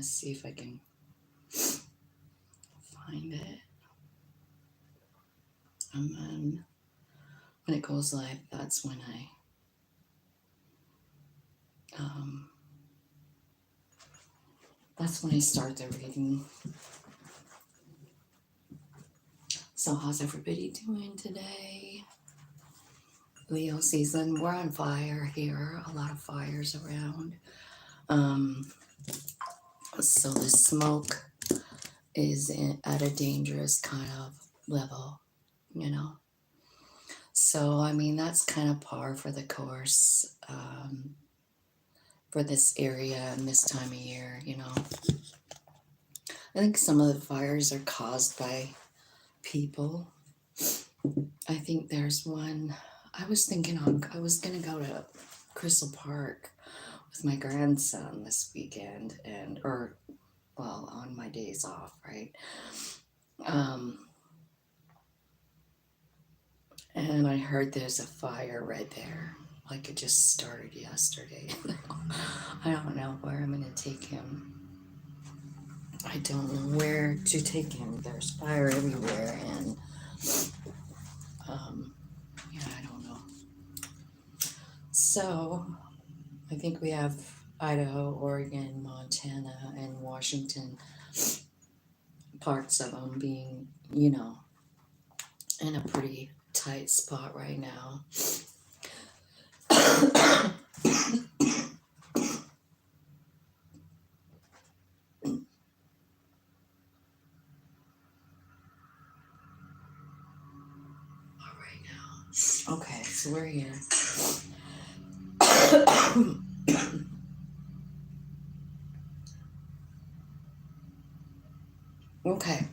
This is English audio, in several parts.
to see if I can find it. And then when it goes live, that's when um, I start the reading. So how's everybody doing today? Leo season, we're on fire here. A lot of fires around. So the smoke is at a dangerous kind of level, you know. So I mean that's kind of par for the course for this area and this time of year, you know. I think some of the fires are caused by people. I think there's one. I was going to go to Crystal Park with my grandson this weekend on my days off, right? And I heard there's a fire right there. Like it just started yesterday. I don't know where I'm going to take him. I don't know where to take him. There's fire everywhere, and I don't know. So I think we have Idaho, Oregon, Montana, and Washington, parts of them being, in a pretty tight spot right now. Okay, so we're here. Okay,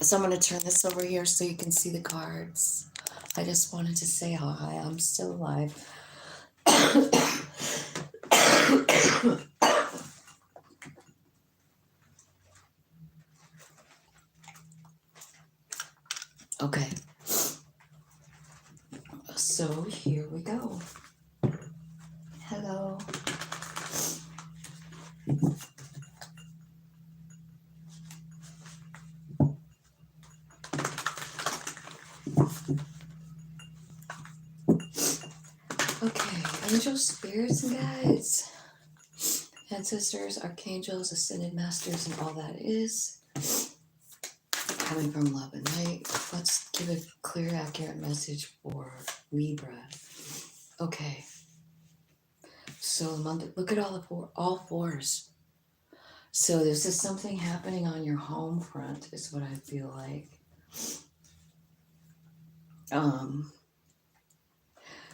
so I'm going to turn this over here so you can see the cards. I just wanted to say hi. I'm still alive. Okay, so here we go. Hello. Okay, angels, spirits, and guides, ancestors, archangels, ascended masters, and all that is coming from love and light. Let's give a clear, accurate message for Libra. Okay. So look at all fours. So this is something happening on your home front, is what I feel like.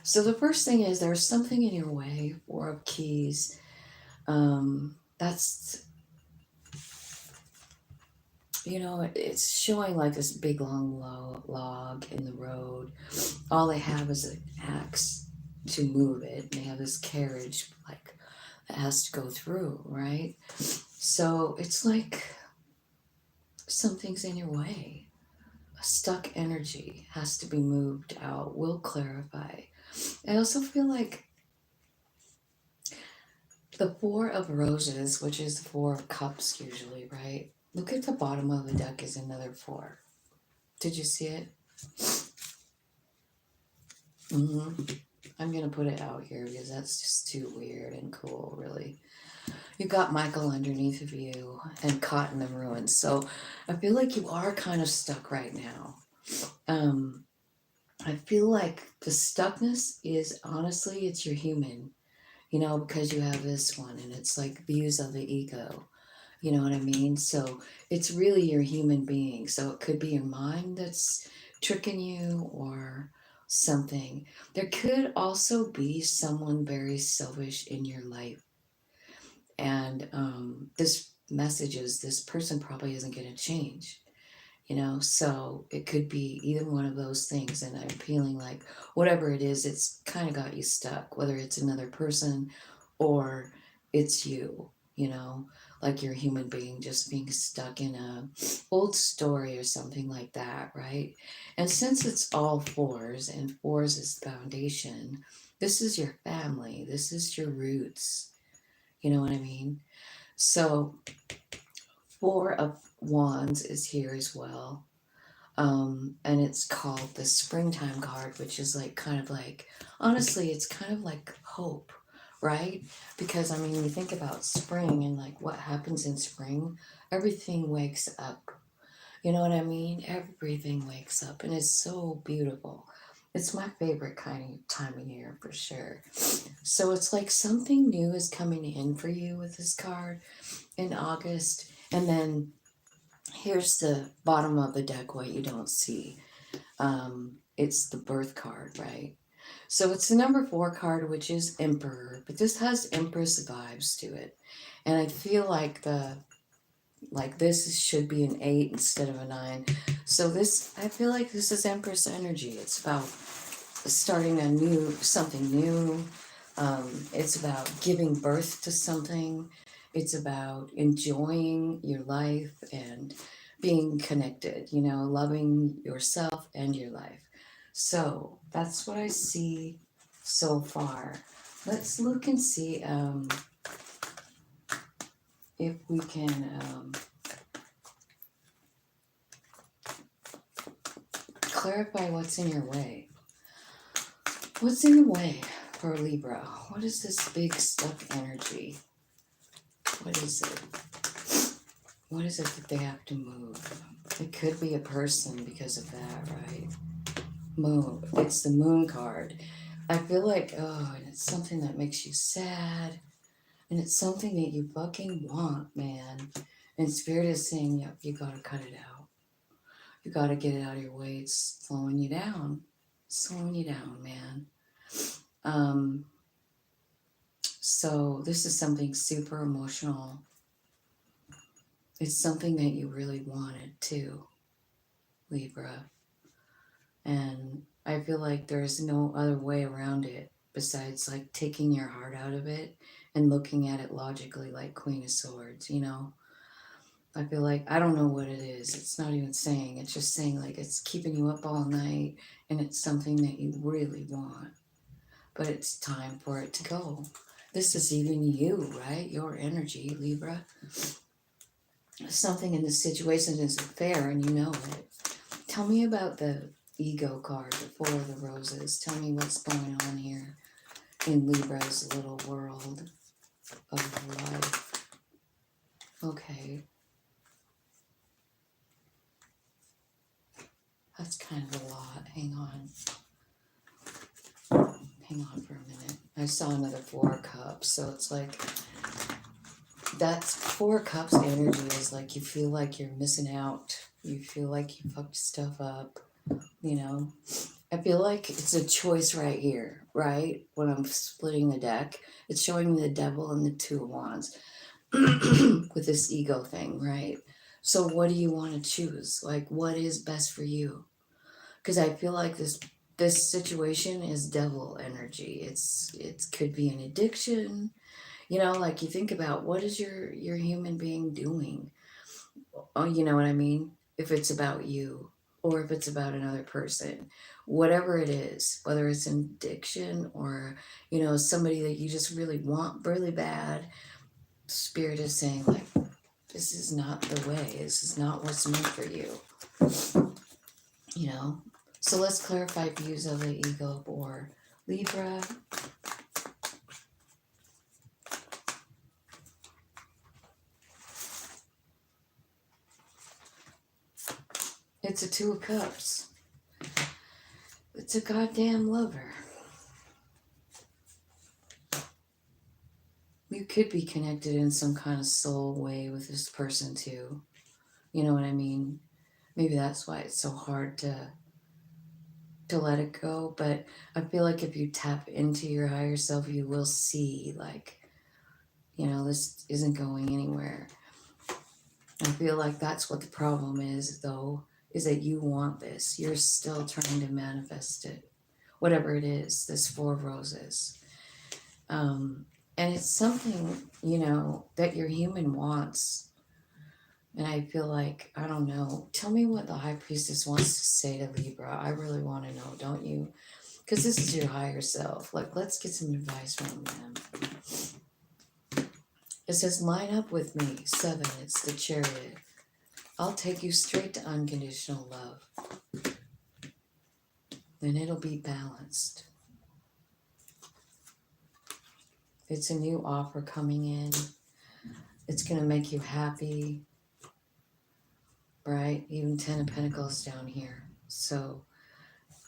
So the first thing is there's something in your way, Four of Keys. That's, it's showing like this big long log in the road. All they have is an axe to move it. And they have this carriage like that has to go through, right? So it's like something's in your way. A stuck energy has to be moved out. We'll clarify. I also feel like the Four of Roses, which is the Four of Cups usually, right? Look at the bottom of the deck is another four. Did you see it? I'm going to put it out here because that's just too weird and cool, really. You got Michael underneath of you and caught in the ruins. So I feel like you are kind of stuck right now. I feel like the stuckness is, honestly, it's your human, because you have this one and it's like views of the ego. You know what I mean? So it's really your human being. So it could be your mind that's tricking you or something. There could also be someone very selfish in your life. And this message is this person probably isn't going to change. So it could be either one of those things. And I'm feeling like whatever it is, it's kind of got you stuck, whether it's another person or it's you, like you're a human being just being stuck in a old story or something like that, right? And since it's all fours and fours is the foundation, this is your family, this is your roots. You know what I mean? So Four of Wands is here as well. And it's called the springtime card, which is like kind of like, honestly, it's kind of like hope, right? Because I mean, you think about spring and like what happens in spring, everything wakes up. You know what I mean? Everything wakes up and it's so beautiful. It's my favorite kind of time of year for sure. So it's like something new is coming in for you with this card in August. And then here's the bottom of the deck, what you don't see. It's the birth card, right? So it's the number 4 card, which is Emperor, but this has Empress vibes to it. And I feel like this should be an 8 instead of a 9. So this, I feel like this is Empress energy. It's about starting something new. It's about giving birth to something. It's about enjoying your life and being connected, loving yourself and your life. So that's what I see so far. Let's look and see if we can clarify what's in your way. What's in the way for Libra? What is this big stuck energy? What is it? What is it that they have to move? It could be a person because of that, right? Moon. It's the moon card. I feel like, and it's something that makes you sad. And it's something that you fucking want, man. And Spirit is saying, yep, you gotta cut it out. You gotta get it out of your way. It's slowing you down. Slowing you down, man. So this is something super emotional. It's something that you really wanted too, Libra. And I feel like there's no other way around it besides like taking your heart out of it and looking at it logically like Queen of Swords, I feel like, I don't know what it is. It's not even saying, it's just saying like it's keeping you up all night and it's something that you really want. But it's time for it to go. This is even you, right? Your energy, Libra. Something in this situation isn't fair and you know it. Tell me about the ego card, the 4 of the roses. Tell me what's going on here in Libra's little world of life. Okay. That's kind of a lot. Hang on. Hang on for a minute. I saw another 4 of cups, so it's like that's 4 of cups energy is like you feel like you're missing out. You feel like you fucked stuff up, I feel like it's a choice right here, right? When I'm splitting the deck, it's showing me the devil and the 2 of wands with this ego thing, right? So what do you want to choose? Like, what is best for you? Because I feel like this situation is devil energy. It could be an addiction. Like you think about what is your human being doing? Oh, you know what I mean? If it's about you or if it's about another person, whatever it is, whether it's an addiction or, somebody that you just really want really bad, Spirit is saying like, this is not the way. This is not what's meant for you, So let's clarify views of the ego for Libra. It's a 2 of cups. It's a goddamn lover. You could be connected in some kind of soul way with this person too. You know what I mean? Maybe that's why it's so hard to let it go. But I feel like if you tap into your higher self, you will see like, this isn't going anywhere. I feel like that's what the problem is though, is that you want this. You're still trying to manifest it. Whatever it is, this 4 of roses. And it's something, that your human wants. And I feel like, I don't know, tell me what the High Priestess wants to say to Libra. I really want to know, don't you? Because this is your higher self. Like, let's get some advice from them. It says, line up with me. 7, it's the Chariot. I'll take you straight to unconditional love. And it'll be balanced. It's a new offer coming in. It's going to make you happy. Right? Even 10 of Pentacles down here. So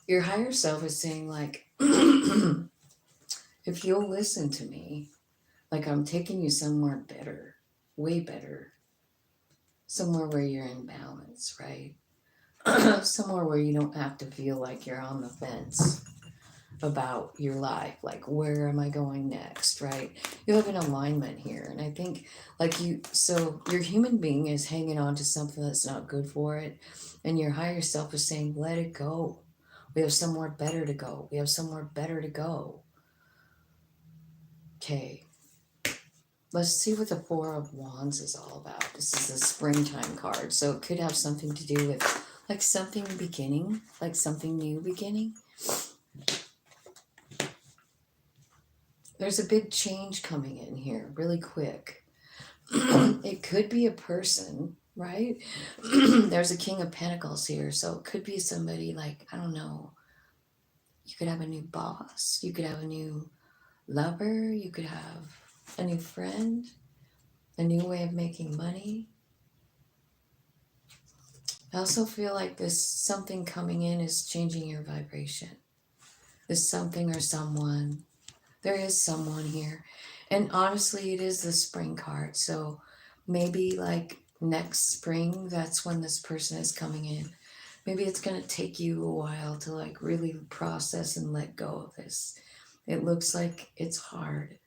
your higher self is saying, like, if you'll listen to me, like, I'm taking you somewhere better, way better, somewhere where you're in balance, right? Somewhere where you don't have to feel like you're on the fence about your life, like, where am I going next, right? You have an alignment here, and I think, like, so your human being is hanging on to something that's not good for it, and your higher self is saying, let it go. We have somewhere better to go. We have somewhere better to go. Okay. Let's see what the 4 of Wands is all about. This is the springtime card, so it could have something to do with, like, something beginning, like something new beginning. There's a big change coming in here really quick. It could be a person, right? There's a King of Pentacles here, so it could be somebody, like, I don't know. You could have a new boss. You could have a new lover. You could have a new friend, a new way of making money. I also feel like this something coming in is changing your vibration. This something or someone. There is someone here. And honestly, it is the spring card. So maybe, like, next spring, that's when this person is coming in. Maybe it's going to take you a while to, like, really process and let go of this. It looks like it's hard.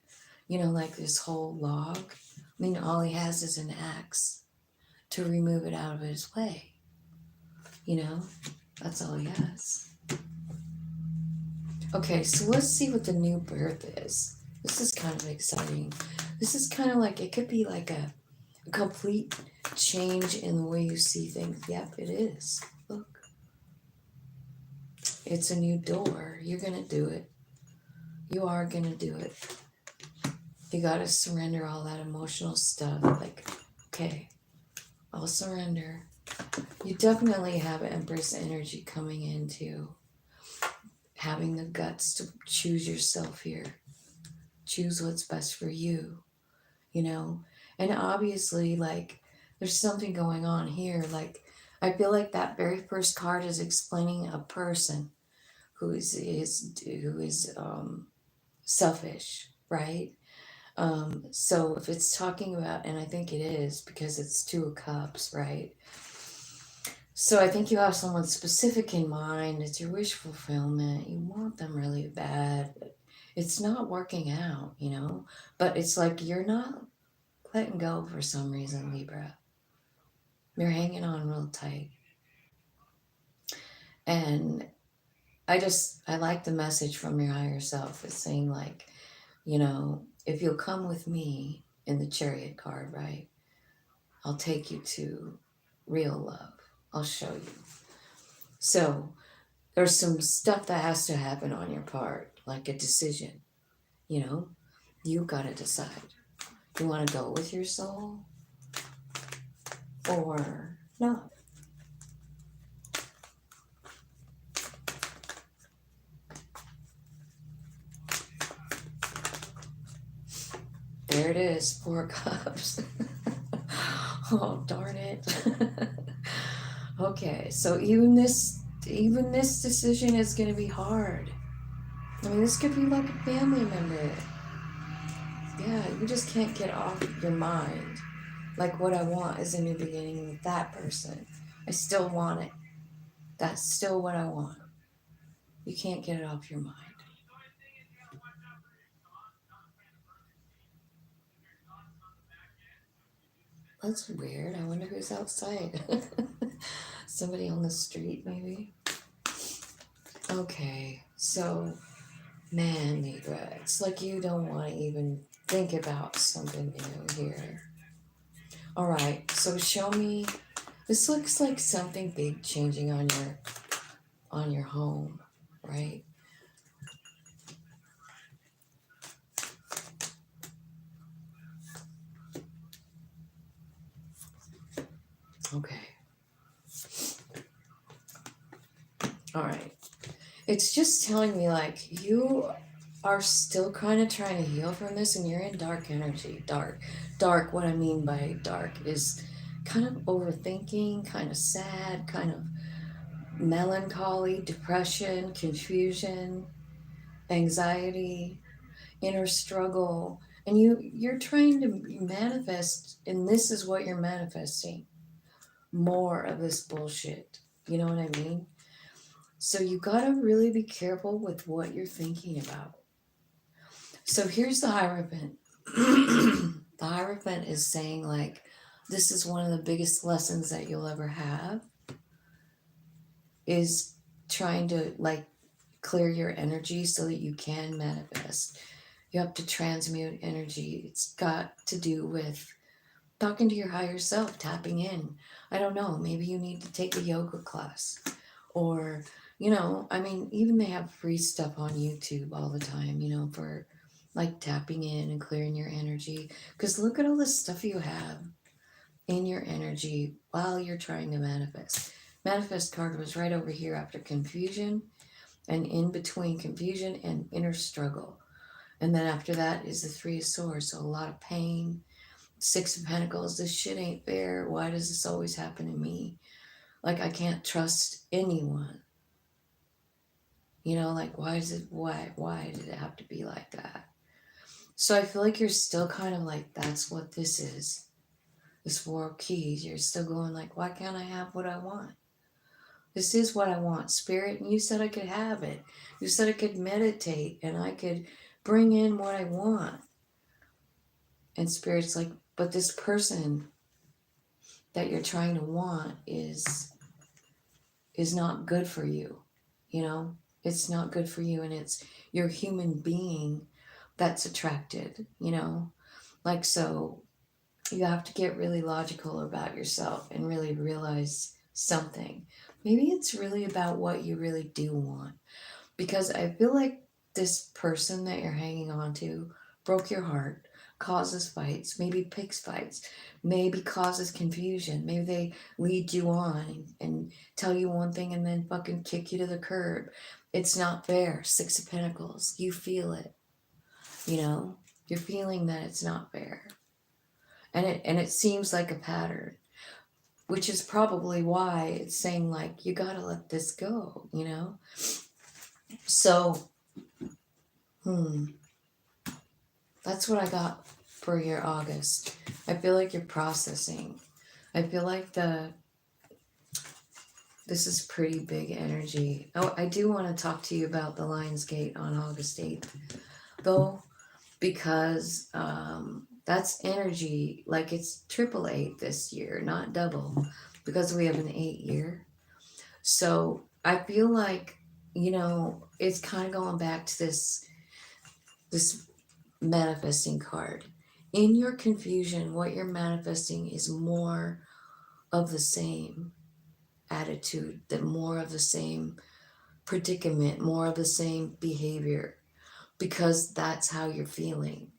You know, like this whole log. I mean, all he has is an axe to remove it out of his way. You know, that's all he has. Okay, so let's see what the new birth is. This is kind of exciting. This is kind of like, it could be like a complete change in the way you see things. Yep, it is. Look. It's a new door. You're going to do it. You are going to do it. You got to surrender all that emotional stuff. Like, okay, I'll surrender. You definitely have Empress energy coming into having the guts to choose yourself here. Choose what's best for you, you know? And obviously, like, there's something going on here. Like, I feel like that very first card is explaining a person who is selfish, right? So if it's talking about, and I think it is because it's 2 of Cups, right? So I think you have someone specific in mind. It's your wish fulfillment. You want them really bad, but it's not working out, you know? But it's like you're not letting go for some reason, Libra. You're hanging on real tight. And I like the message from your higher self. It's saying, like, you know, if you'll come with me in the Chariot card, right? I'll take you to real love. I'll show you. So there's some stuff that has to happen on your part, like a decision, you know? You've got to decide. You want to go with your soul or not? There it is, 4 cups. Oh, darn it. Okay, so even this decision is going to be hard. I mean, this could be like a family member. Yeah, you just can't get off your mind. Like, what I want is a new beginning with that person. I still want it. That's still what I want. You can't get it off your mind. That's weird. I wonder who's outside. Somebody on the street, maybe? Okay, so, man, Libra, it's like you don't want to even think about something new here. All right, so show me. This looks like something big changing on your home, right? Okay. All right. It's just telling me like you are still kind of trying to heal from this and you're in dark energy. Dark. What I mean by dark is kind of overthinking, kind of sad, kind of melancholy, depression, confusion, anxiety, inner struggle. And you're trying to manifest, and this is what you're manifesting. More of this bullshit. You know what I mean? So you gotta really be careful with what you're thinking about. So here's the Hierophant. The Hierophant is saying, like, this is one of the biggest lessons that you'll ever have, is trying to, like, clear your energy so that you can manifest. You have to transmute energy. It's got to do with talking to your higher self, tapping in. I don't know, maybe you need to take a yoga class. Or, you know, I mean, even they have free stuff on YouTube all the time, you know, for like tapping in and clearing your energy. Because look at all the stuff you have in your energy while you're trying to manifest. Manifest card was right over here after confusion, and in between confusion and inner struggle. And then after that is the Three of Swords. So a lot of pain. Six of Pentacles. This shit ain't fair. Why does this always happen to me? Like, I can't trust anyone. You know, like, why did it have to be like that? So I feel like you're still kind of like, that's what this is. This Four of Keys. You're still going like, why can't I have what I want? This is what I want, Spirit. And you said I could have it. You said I could meditate and I could bring in what I want. And Spirit's like, but this person that you're trying to want is not good for you. You know, it's not good for you. And it's your human being that's attracted, you know, like, so you have to get really logical about yourself and really realize something. Maybe it's really about what you really do want, because I feel like this person that you're hanging on to broke your heart, causes fights, maybe picks fights, maybe causes confusion. Maybe they lead you on and tell you one thing and then fucking kick you to the curb. It's not fair. Six of Pentacles. You feel it. You know, you're feeling that it's not fair. And it seems like a pattern, which is probably why it's saying like, you gotta let this go, you know? So, that's what I got for your August. I feel like you're processing. I feel like this is pretty big energy. Oh, I do want to talk to you about the Lionsgate on August 8th, though, because that's energy, like it's 888 this year, not double, because we have an 8-year. So I feel like, you know, it's kind of going back to this manifesting card. In your confusion, what you're manifesting is more of the same attitude, that more of the same predicament, more of the same behavior, because that's how you're feeling.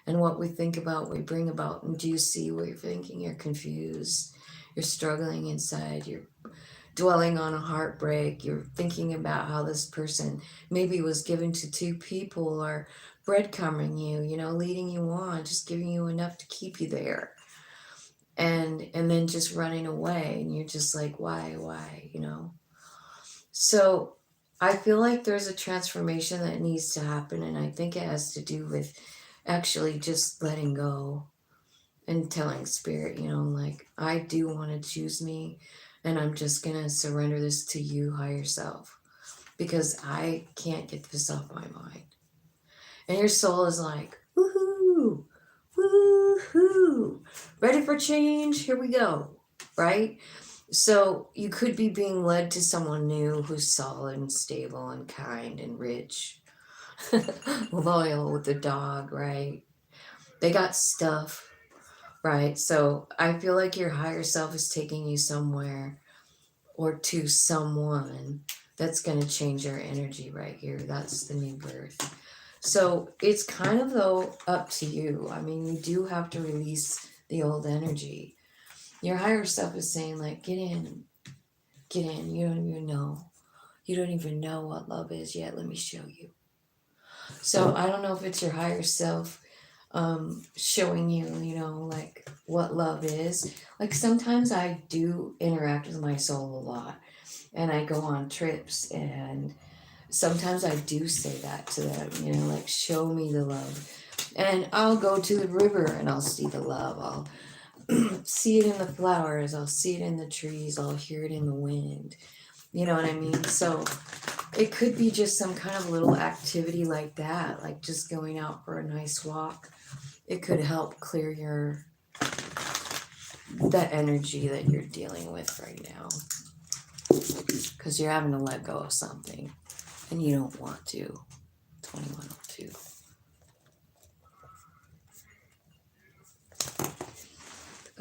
And what we think about, we bring about. And do you see what you're thinking? You're confused. You're struggling inside. You're dwelling on a heartbreak. You're thinking about how this person maybe was given to two people, or breadcrumbing you, you know, leading you on, just giving you enough to keep you there. And then just running away. And you're just like, why, you know? So I feel like there's a transformation that needs to happen. And I think it has to do with actually just letting go and telling Spirit, you know, like, I do want to choose me, and I'm just going to surrender this to you, higher self, because I can't get this off my mind. And your soul is like, woohoo, woohoo, ready for change, here we go, right? So you could be being led to someone new who's solid and stable and kind and rich, loyal with the dog, right? They got stuff. Right. So I feel like your higher self is taking you somewhere, or to someone that's going to change your energy right here. That's the new birth. So it's kind of, though, up to you. I mean, you do have to release the old energy. Your higher self is saying, like, get in, get in. You don't even know. You don't even know what love is yet. Let me show you. So I don't know if it's your higher self showing you, you know, like what love is. Like sometimes I do interact with my soul a lot and I go on trips and sometimes I do say that to them, you know, like show me the love. And I'll go to the river and I'll see the love. I'll see it in the flowers. I'll see it in the trees. I'll hear it in the wind. You know what I mean? So it could be just some kind of little activity like that, like just going out for a nice walk. It could help clear your that energy that you're dealing with right now because you're having to let go of something and you don't want to. 2102.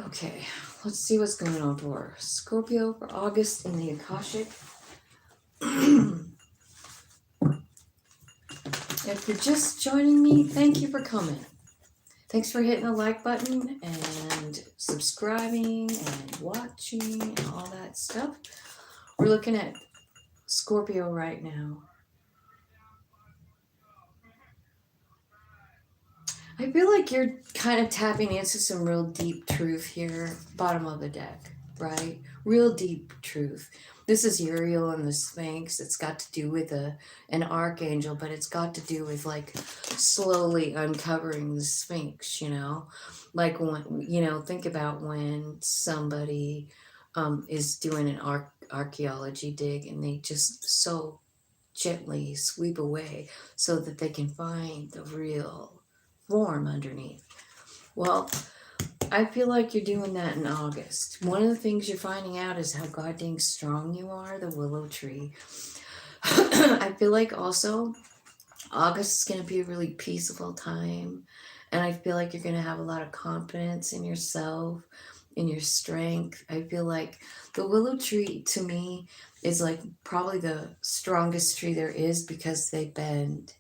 Okay, let's see what's going on for Scorpio for August in the Akashic. If you're just joining me, thank you for coming. Thanks for hitting the like button and subscribing and watching and all that stuff. We're looking at Scorpio right now. I feel like you're kind of tapping into some real deep truth here, bottom of the deck, right? Real deep truth. This is Uriel and the Sphinx. It's got to do with an archangel, but it's got to do with like slowly uncovering the Sphinx, you know? Like when, you know, think about when somebody is doing an archaeology dig and they just so gently sweep away so that they can find the real form underneath. Well, I feel like you're doing that in August. One of the things you're finding out is how goddamn strong you are, the willow tree. I feel like also August is going to be a really peaceful time. And I feel like you're going to have a lot of confidence in yourself, in your strength. I feel like the willow tree to me is like probably the strongest tree there is because they bend.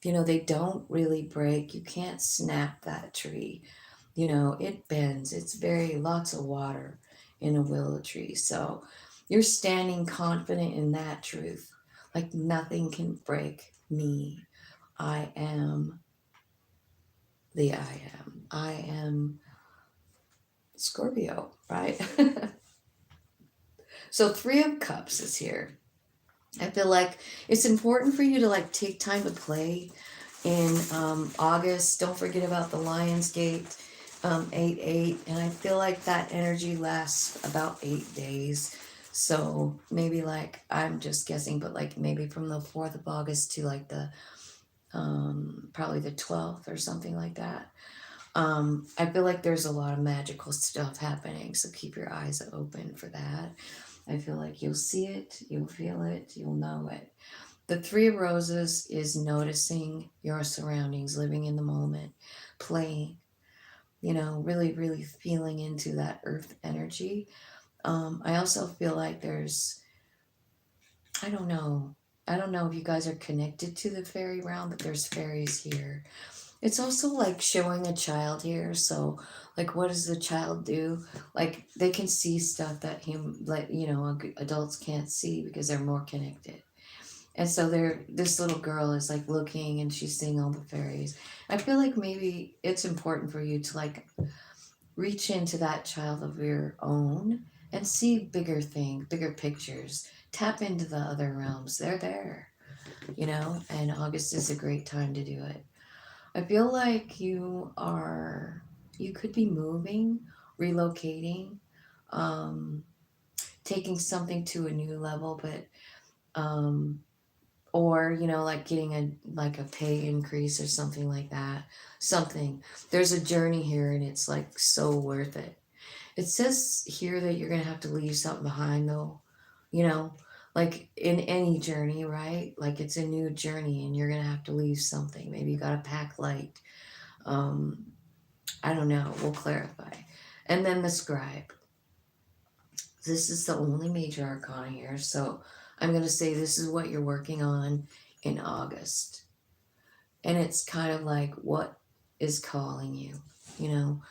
You know, they don't really break. You can't snap that tree. You know, it bends. It's very lots of water in a willow tree. So you're standing confident in that truth. Like nothing can break me. I am the I am. I am Scorpio, right? So 3 of Cups is here. I feel like it's important for you to like take time to play in August. Don't forget about the Lionsgate 8-8. And I feel like that energy lasts about 8 days. So maybe like, I'm just guessing, but like maybe from the 4th of August to like the probably the 12th or something like that. I feel like there's a lot of magical stuff happening. So keep your eyes open for that. I feel like you'll see it, you'll feel it, you'll know it. The 3 of Roses is noticing your surroundings, living in the moment, playing, you know, really, really feeling into that earth energy. I also feel like there's, I don't know. I don't know if you guys are connected to the fairy realm, but there's fairies here. It's also like showing a child here. So, like, what does the child do? Like, they can see stuff that like, you know, adults can't see because they're more connected. And so this little girl is like looking and she's seeing all the fairies. I feel like maybe it's important for you to like reach into that child of your own and see bigger things, bigger pictures. Tap into the other realms. They're there, you know, and August is a great time to do it. I feel like you could be moving, relocating, um, taking something to a new level, but um, or you know like getting a pay increase or something like that. Something, there's a journey here and it's like so worth it. It says here that you're gonna have to leave something behind though, you know, like in any journey, right? Like it's a new journey and you're gonna have to leave something. Maybe you gotta pack light. um I don't know, we'll clarify. And then the Scribe. This is the only major arcana here, so I'm going to say this is what you're working on in August. And it's kind of like what is calling you, you know?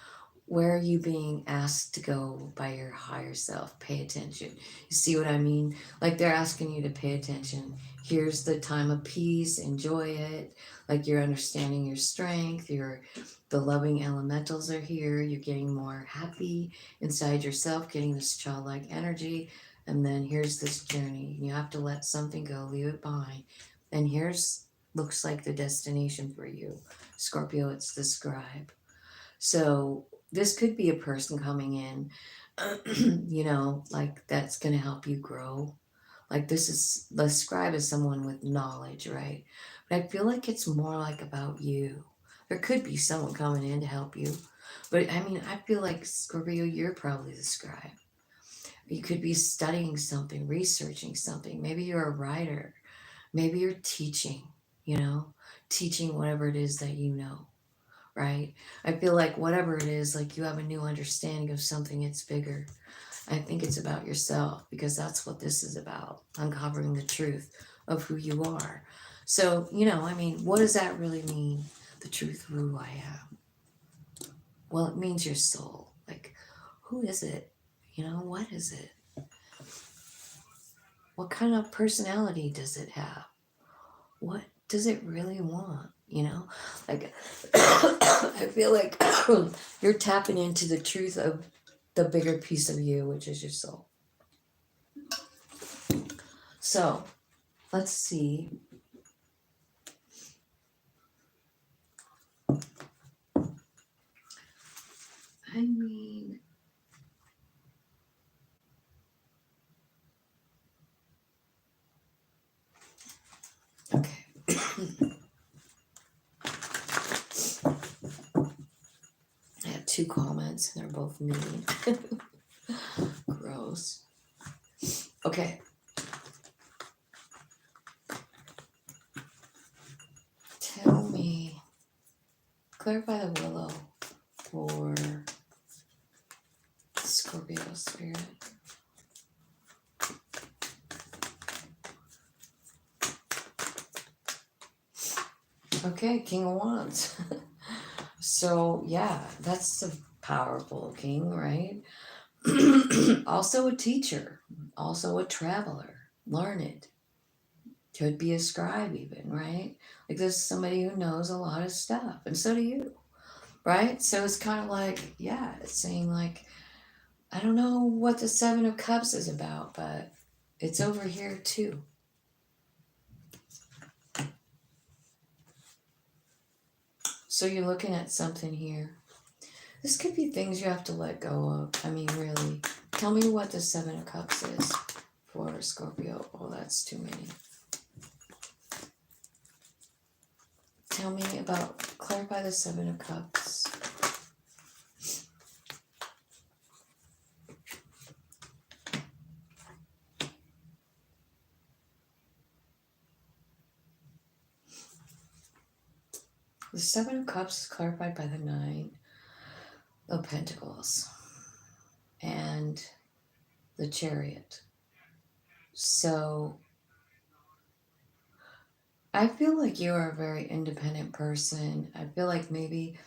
Where are you being asked to go by your higher self? Pay attention. You see what I mean? Like they're asking you to pay attention. Here's the time of peace, enjoy it. Like you're understanding your strength, the loving elementals are here, you're getting more happy inside yourself, getting this childlike energy. And then here's this journey. You have to let something go, leave it behind. And here's looks like the destination for you. Scorpio, it's the scribe. So this could be a person coming in, like that's going to help you grow. Like the scribe is someone with knowledge, right? But I feel like it's more like about you. There could be someone coming in to help you. But I mean, I feel like Scorpio, you're probably the scribe. You could be studying something, researching something. Maybe you're a writer. Maybe you're teaching, teaching whatever it is that you know, right? I feel like whatever it is, like you have a new understanding of something, it's bigger. I think it's about yourself because that's what this is about, uncovering the truth of who you are. So, I mean, what does that really mean? The truth of who I am. Well, it means your soul. Like, who is it? What is it? What kind of personality does it have? What does it really want? Like I feel like you're tapping into the truth of the bigger piece of you, which is your soul. So let's see. I mean, okay. I have 2 comments and they're both mean. Gross. Okay. Tell me, clarify the willow for Scorpio spirit. Okay, King of Wands. So, yeah, that's a powerful king, right? Also a teacher, also a traveler, learned. Could be a scribe even, right? Like this is somebody who knows a lot of stuff, and so do you, right? So it's kind of like, yeah, it's saying like, I don't know what the 7 of Cups is about, but it's over here too. So you're looking at something here. This could be things you have to let go of. I mean, really. Tell me what the 7 of Cups is for Scorpio. Oh, that's too many. Tell me about, clarify the 7 of Cups. The 7 of Cups is clarified by the 9 of Pentacles and the Chariot. So I feel like you are a very independent person. I feel like maybe,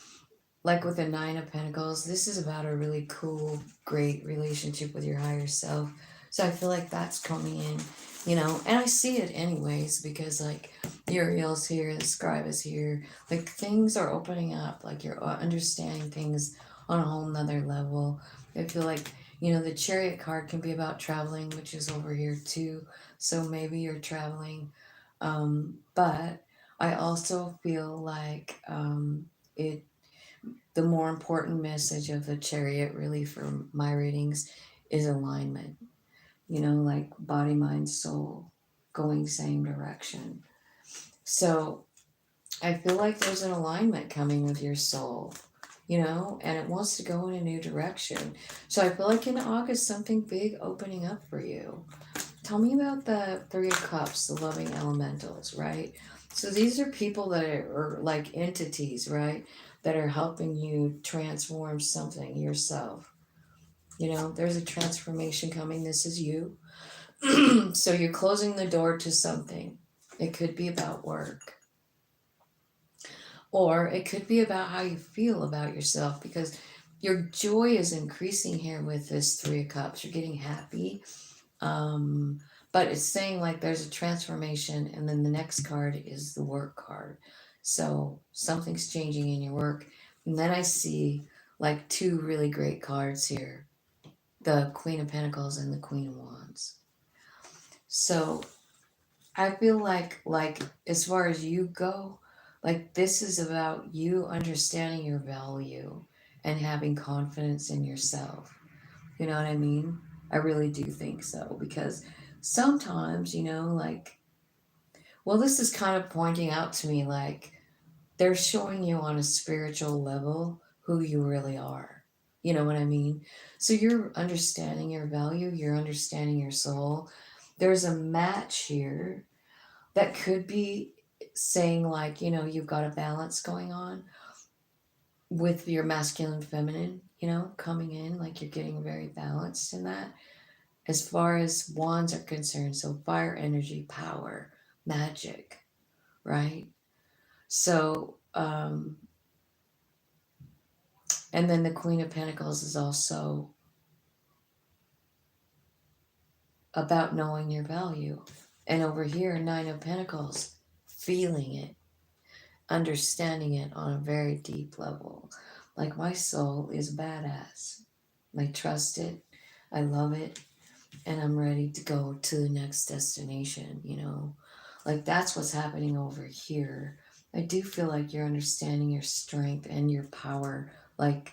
like with the 9 of Pentacles, this is about a really cool, great relationship with your higher self. So I feel like that's coming in, and I see it anyways because like Uriel's here, the scribe is here, like things are opening up, like you're understanding things on a whole nother level. I feel like, the Chariot card can be about traveling, which is over here too. So maybe you're traveling. But I also feel like the more important message of the Chariot really for my readings is alignment, like body, mind, soul going same direction. So I feel like there's an alignment coming with your soul, and it wants to go in a new direction. So I feel like in August, something big opening up for you. Tell me about the 3 of Cups, the loving elementals, right? So these are people that are like entities, right? That are helping you transform something yourself. There's a transformation coming. This is you. So you're closing the door to something. It could be about work. Or it could be about how you feel about yourself because your joy is increasing here with this Three of Cups. You're getting happy. But it's saying like there's a transformation, and then the next card is the work card. So something's changing in your work. And then I see like two really great cards here, the Queen of Pentacles and the Queen of Wands. So I feel like as far as you go, like this is about you understanding your value and having confidence in yourself. You know what I mean? I really do think so, because sometimes, like, well, this is kind of pointing out to me like they're showing you on a spiritual level who you really are. You know what I mean? So you're understanding your value, you're understanding your soul. There's a match here that could be saying, like, you've got a balance going on with your masculine, feminine, coming in, like you're getting very balanced in that. As far as wands are concerned, so fire energy, power, magic, right? So, and then the Queen of Pentacles is also about knowing your value. And over here, Nine of Pentacles, feeling it, understanding it on a very deep level. Like, my soul is badass. I trust it. I love it. And I'm ready to go to the next destination, Like, that's what's happening over here. I do feel like you're understanding your strength and your power, like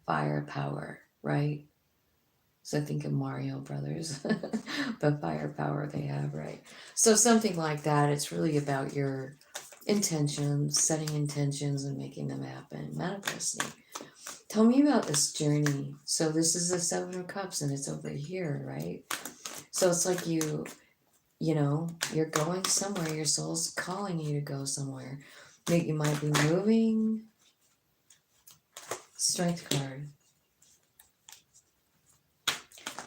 fire power, right? So I think of Mario Brothers, the firepower they have, right? So something like that. It's really about your intentions, setting intentions and making them happen, manifesting. Tell me about this journey. So this is the Seven of Cups and it's over here, right? So it's like you're going somewhere. Your soul's calling you to go somewhere. You might be moving. Strength card.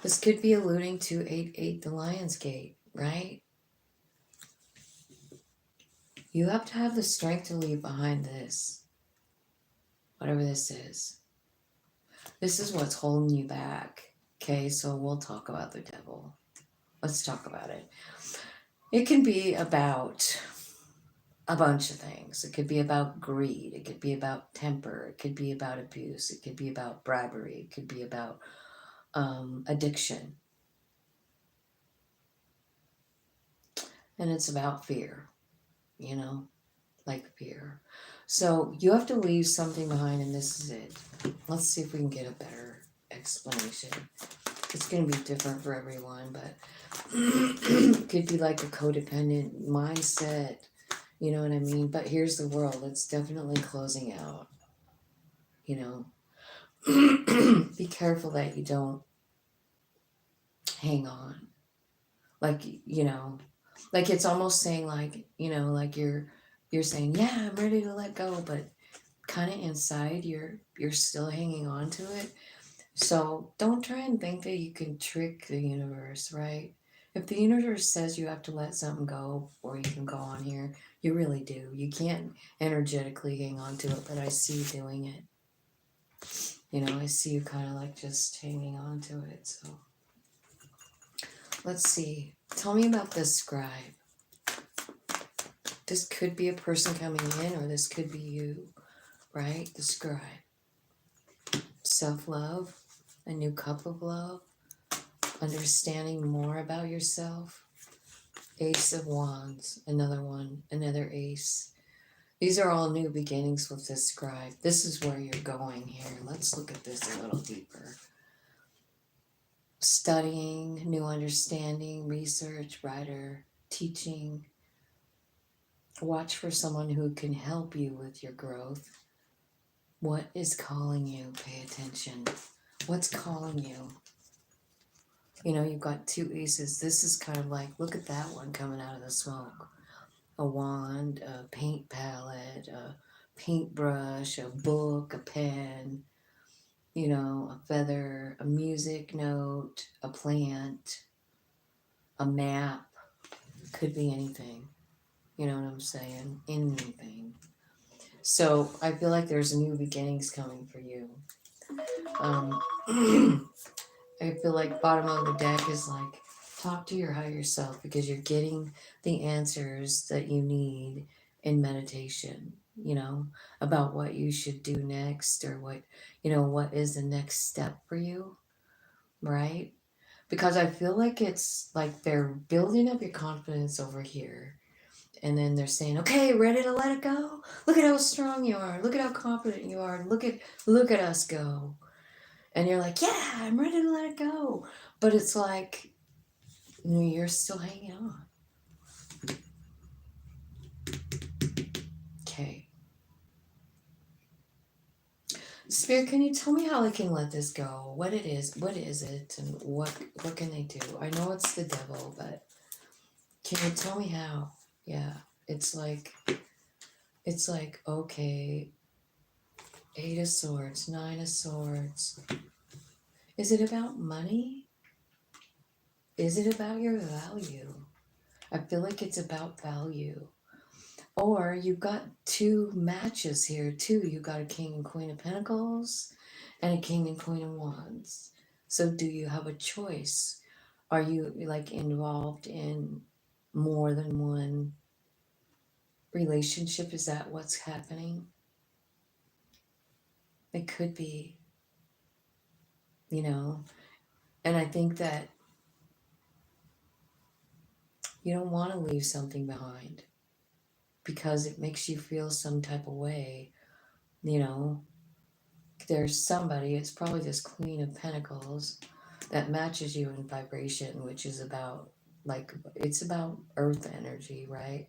This could be alluding to 8-8, the Lion's Gate, right? You have to have the strength to leave behind this, whatever this is. This is what's holding you back. Okay, so we'll talk about the devil. Let's talk about it. It can be about a bunch of things. It could be about greed. It could be about temper. It could be about abuse. It could be about bribery. It could be about addiction. And it's about fear, like fear. So you have to leave something behind, and this is it. Let's see if we can get a better explanation. It's going to be different for everyone, but it could be like a codependent mindset, you know what I mean? But here's the world. It's definitely closing out, Be careful that you don't hang on. Like, like it's almost saying like, like you're saying, yeah, I'm ready to let go, but kind of inside you're still hanging on to it. So don't try and think that you can trick the universe, right? If the universe says you have to let something go or you can go on here, you really do. You can't energetically hang on to it, but I see you doing it. I see you kind of like just hanging on to it. So let's see. Tell me about this scribe. This could be a person coming in, or this could be you, right? The scribe. Self-love, a new cup of love, understanding more about yourself. Ace of Wands, another one, another ace. These are all new beginnings with this scribe. This is where you're going here. Let's look at this a little deeper. Studying, new understanding, research, writer, teaching. Watch for someone who can help you with your growth. What is calling you? Pay attention. What's calling you? You've got two aces. This is kind of like, look at that one coming out of the smoke. A wand, a paint palette, a paintbrush, a book, a pen, a feather, a music note, a plant, a map. Could be anything. You know what I'm saying? Anything. So I feel like there's new beginnings coming for you. Um, I feel like bottom of the deck is like, talk to your higher self because you're getting the answers that you need in meditation, about what you should do next, or what is the next step for you, right? Because I feel like it's like they're building up your confidence over here. And then they're saying, okay, ready to let it go? Look at how strong you are. Look at how confident you are. Look at us go. And you're like, yeah, I'm ready to let it go. But it's like, you're still hanging on. Okay. Spirit, can you tell me how I can let this go? What it is it, and what can they do? I know it's the devil, but can you tell me how? Yeah. It's like, okay, 8 of Swords, 9 of Swords. Is it about money? Is it about your value? I feel like it's about value. Or you've got 2 matches here too. You got a King and Queen of Pentacles and a King and Queen of Wands. So do you have a choice? Are you like involved in more than one relationship? Is that what's happening? It could be, and I think that you don't want to leave something behind because it makes you feel some type of way, There's somebody, it's probably this Queen of Pentacles, that matches you in vibration, which is about, it's about earth energy, right?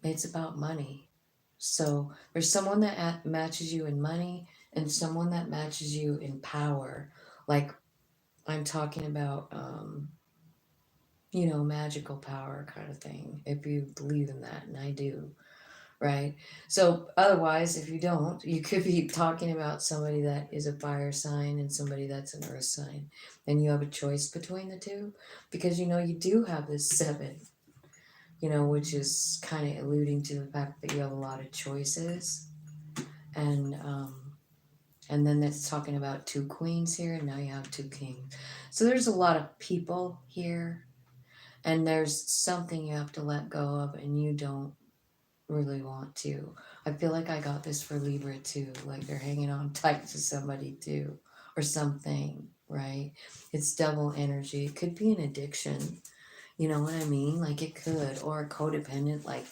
It's about money. So there's someone that matches you in money and someone that matches you in power. Like, I'm talking about, magical power kind of thing, if you believe in that, and I do, right? So otherwise, if you don't, you could be talking about somebody that is a fire sign and somebody that's an earth sign, and you have a choice between the two, because you do have this 7, which is kind of alluding to the fact that you have a lot of choices, and then it's talking about 2 queens here, and now you have 2 kings. So there's a lot of people here, and there's something you have to let go of, and you don't really want to. I feel like I got this for Libra too. Like they're hanging on tight to somebody too, or something, right? It's double energy. It could be an addiction. You know what I mean? Like it could, or a codependent like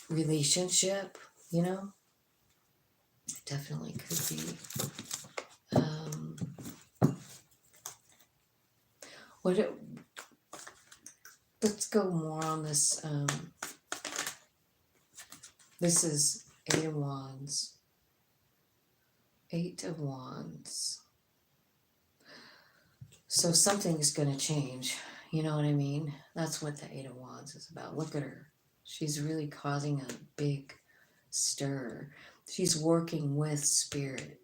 relationship. It definitely could be. What? Let's go more on this. This is 8 of Wands. 8 of Wands. So something's going to change. You know what I mean? That's what the 8 of Wands is about. Look at her. She's really causing a big stir. She's working with spirit.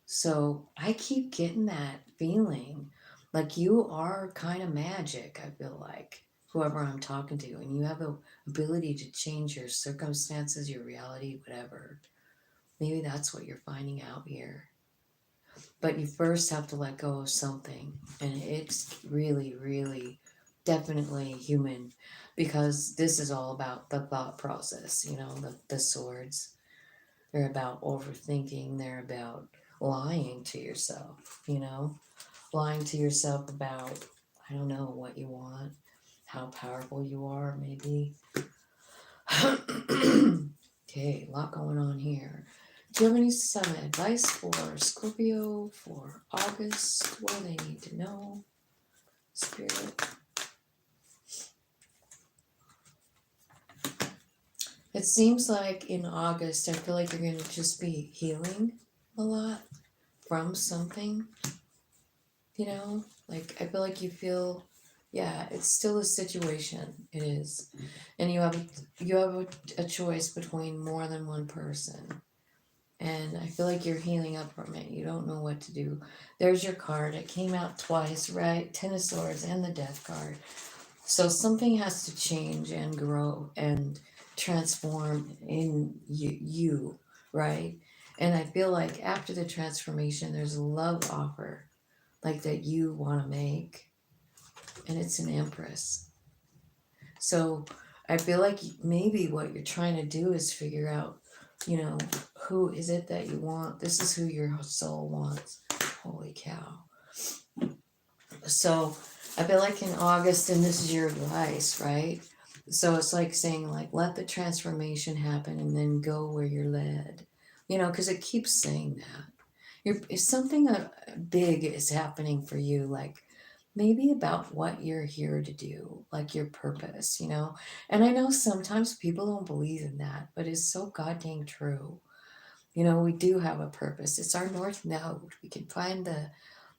So I keep getting that feeling like you are kind of magic, I feel like, whoever I'm talking to. And you have the ability to change your circumstances, your reality, whatever. Maybe that's what you're finding out here. But you first have to let go of something. And it's really, really, definitely human. Because this is all about the thought process, the swords. They're about overthinking. They're about lying to yourself, lying to yourself about, I don't know, what you want, how powerful you are, maybe. Okay, a lot going on here. Do you have any advice for Scorpio for August? What do they need to know? Spirit. It seems like in August, I feel like you're going to just be healing a lot from something. Like I feel like you feel, yeah, it's still a situation. It is. And you have a choice between more than one person. And I feel like you're healing up from it. You don't know what to do. There's your card. It came out twice, right? 10 of Swords and the Death card. So something has to change and grow and transform in you, right? And I feel like after the transformation, there's a love offer, like that you want to make, and it's an Empress. So I feel like maybe what you're trying to do is figure out, who is it that you want? This is who your soul wants. Holy cow. So I feel like in August, and this is your advice, right? So it's like saying, like, let the transformation happen and then go where you're led, because it keeps saying that. If something big is happening for you, like maybe about what you're here to do, like your purpose, And I know sometimes people don't believe in that, but it's so goddamn true. We do have a purpose. It's our North Node. We can find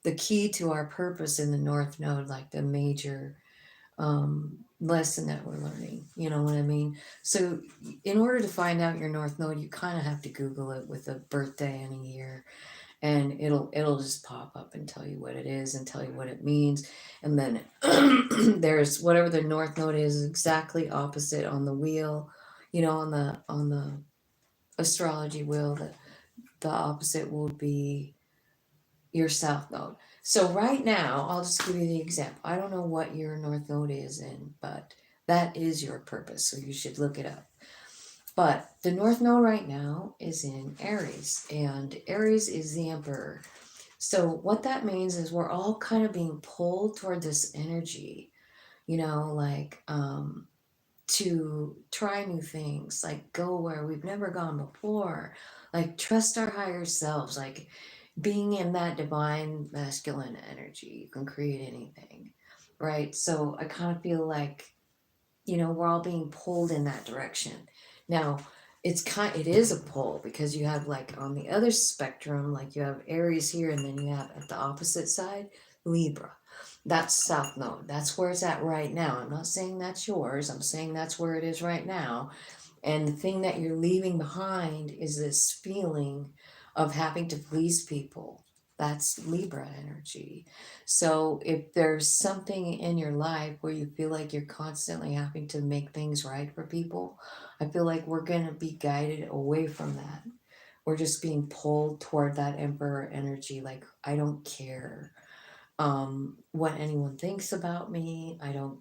the key to our purpose in the North Node, like the major lesson that we're learning. You know what I mean? So, in order to find out your North Node, you kind of have to Google it with a birthday and a year, and it'll just pop up and tell you what it is and tell you what it means. And then there's whatever the North Node is exactly opposite on the wheel, on the astrology wheel. The opposite will be your South Node. So right now, I'll just give you the example. I don't know what your North Node is in, but that is your purpose. So you should look it up. But the North Node right now is in Aries, and Aries is the Emperor. So what that means is we're all kind of being pulled toward this energy, like to try new things, like go where we've never gone before, like trust our higher selves, like being in that divine masculine energy. You can create anything, right? So I kind of feel like, we're all being pulled in that direction. Now, it is a pull because you have, like, on the other spectrum, like you have Aries here, and then you have at the opposite side Libra. That's South Node. That's where it's at right now. I'm not saying that's yours. I'm saying that's where it is right now. And the thing that you're leaving behind is this feeling of having to please people. That's Libra energy. So if there's something in your life where you feel like you're constantly having to make things right for people, I feel like we're going to be guided away from that. We're just being pulled toward that Emperor energy. Like, I don't care what anyone thinks about me. I don't,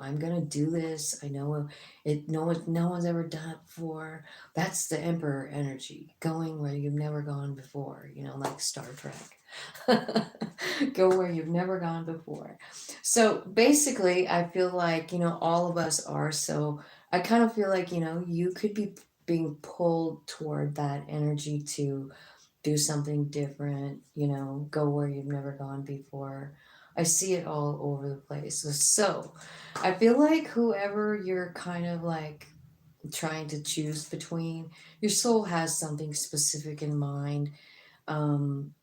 I'm gonna do this. I know it. No one's ever done it before. That's the Emperor energy, going where you've never gone before. Like Star Trek. Go where you've never gone before. So basically, I feel like all of us are. So I kind of feel like you could be being pulled toward that energy to do something different, go where you've never gone before. I see it all over the place. So I feel like whoever you're kind of like trying to choose between, your soul has something specific in mind. Um,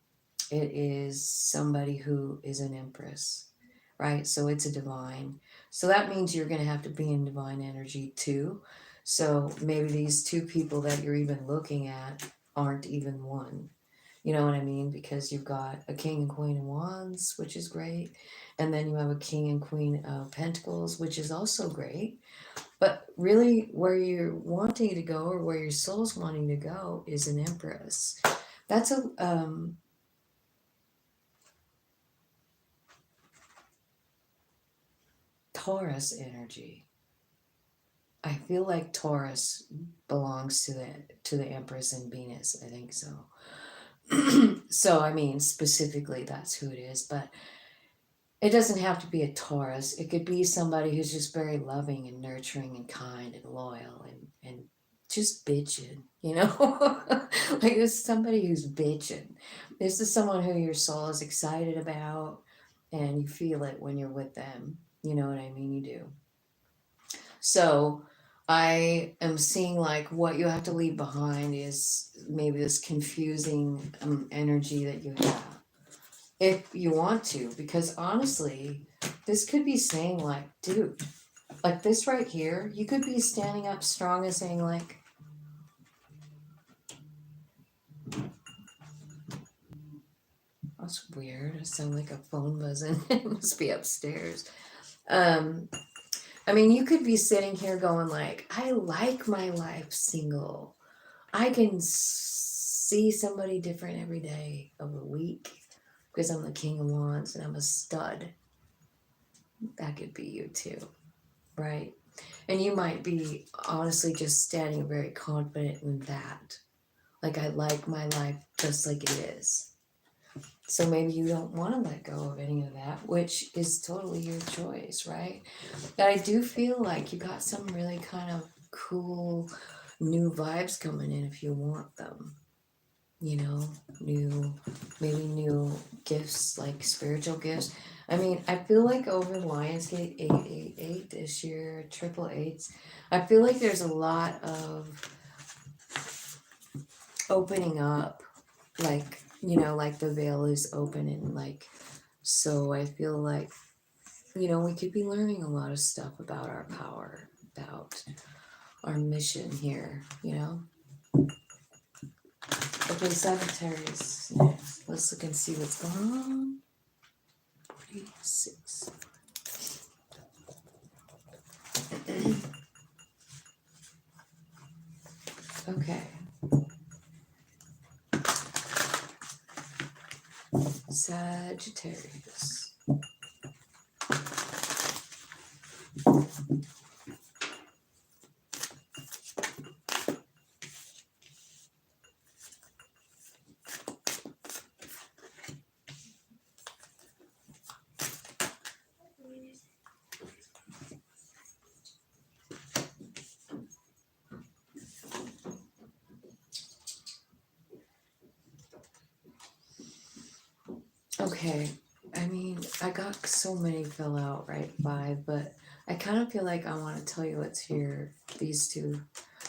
it is somebody who is an Empress, right? So it's a divine. So that means you're going to have to be in divine energy too. So maybe these two people that you're even looking at aren't even one. You know what I mean? Because you've got a king and queen of wands, which is great. And then you have a king and queen of pentacles, which is also great. But really, where you're wanting to go, or where your soul's wanting to go, is an Empress. That's a Taurus energy. I feel like Taurus belongs to the Empress and Venus. I think so. So I mean, specifically, that's who it is. But it doesn't have to be a Taurus. It could be somebody who's just very loving and nurturing and kind and loyal and just bitching, like there's somebody who's bitching. This is someone who your soul is excited about, and you feel it when you're with them. You know what I mean? You do. So I am seeing like what you have to leave behind is maybe this confusing energy that you have. If you want to, because honestly, this could be saying like, dude, like this right here, you could be standing up strong and saying like, that's weird. I sound like a phone buzzing. It must be upstairs. Um, I mean, you could be sitting here going like, I like my life single. I can see somebody different every day of the week because I'm the King of Wands and I'm a stud. That could be you too, right? And you might be honestly just standing very confident in that. Like, I like my life just like it is. So maybe you don't want to let go of any of that, which is totally your choice, right? But I do feel like you got some really kind of cool new vibes coming in if you want them. You know, maybe new gifts, like spiritual gifts. I mean, I feel like over Lionsgate 888 this year, triple eights, I feel like there's a lot of opening up, like, you know, like the veil is open, and like, so I feel like, you know, we could be learning a lot of stuff about our power, about our mission here, you know? Okay, Sagittarius next. Let's look and see what's going on. 46. Okay. Sagittarius. Okay, I mean, I got so many fill out, right? 5, but I kind of feel like I want to tell you what's here. These two.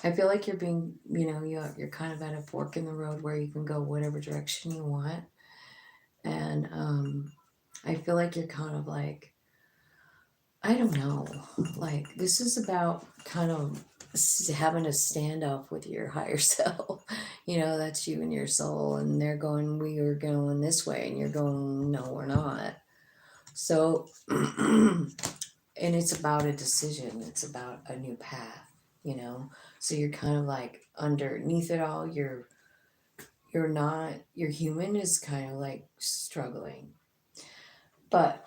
I feel like you're being, you know, you're kind of at a fork in the road where you can go whatever direction you want. And I feel like you're kind of like, I don't know, like this is about kind of having a standoff with your higher self. You know, that's you and your soul, and they're going, we are going this way, and you're going, no, we're not. So, and it's about a decision, it's about a new path, you know? So you're kind of like underneath it all, you're not, your human is kind of like struggling. But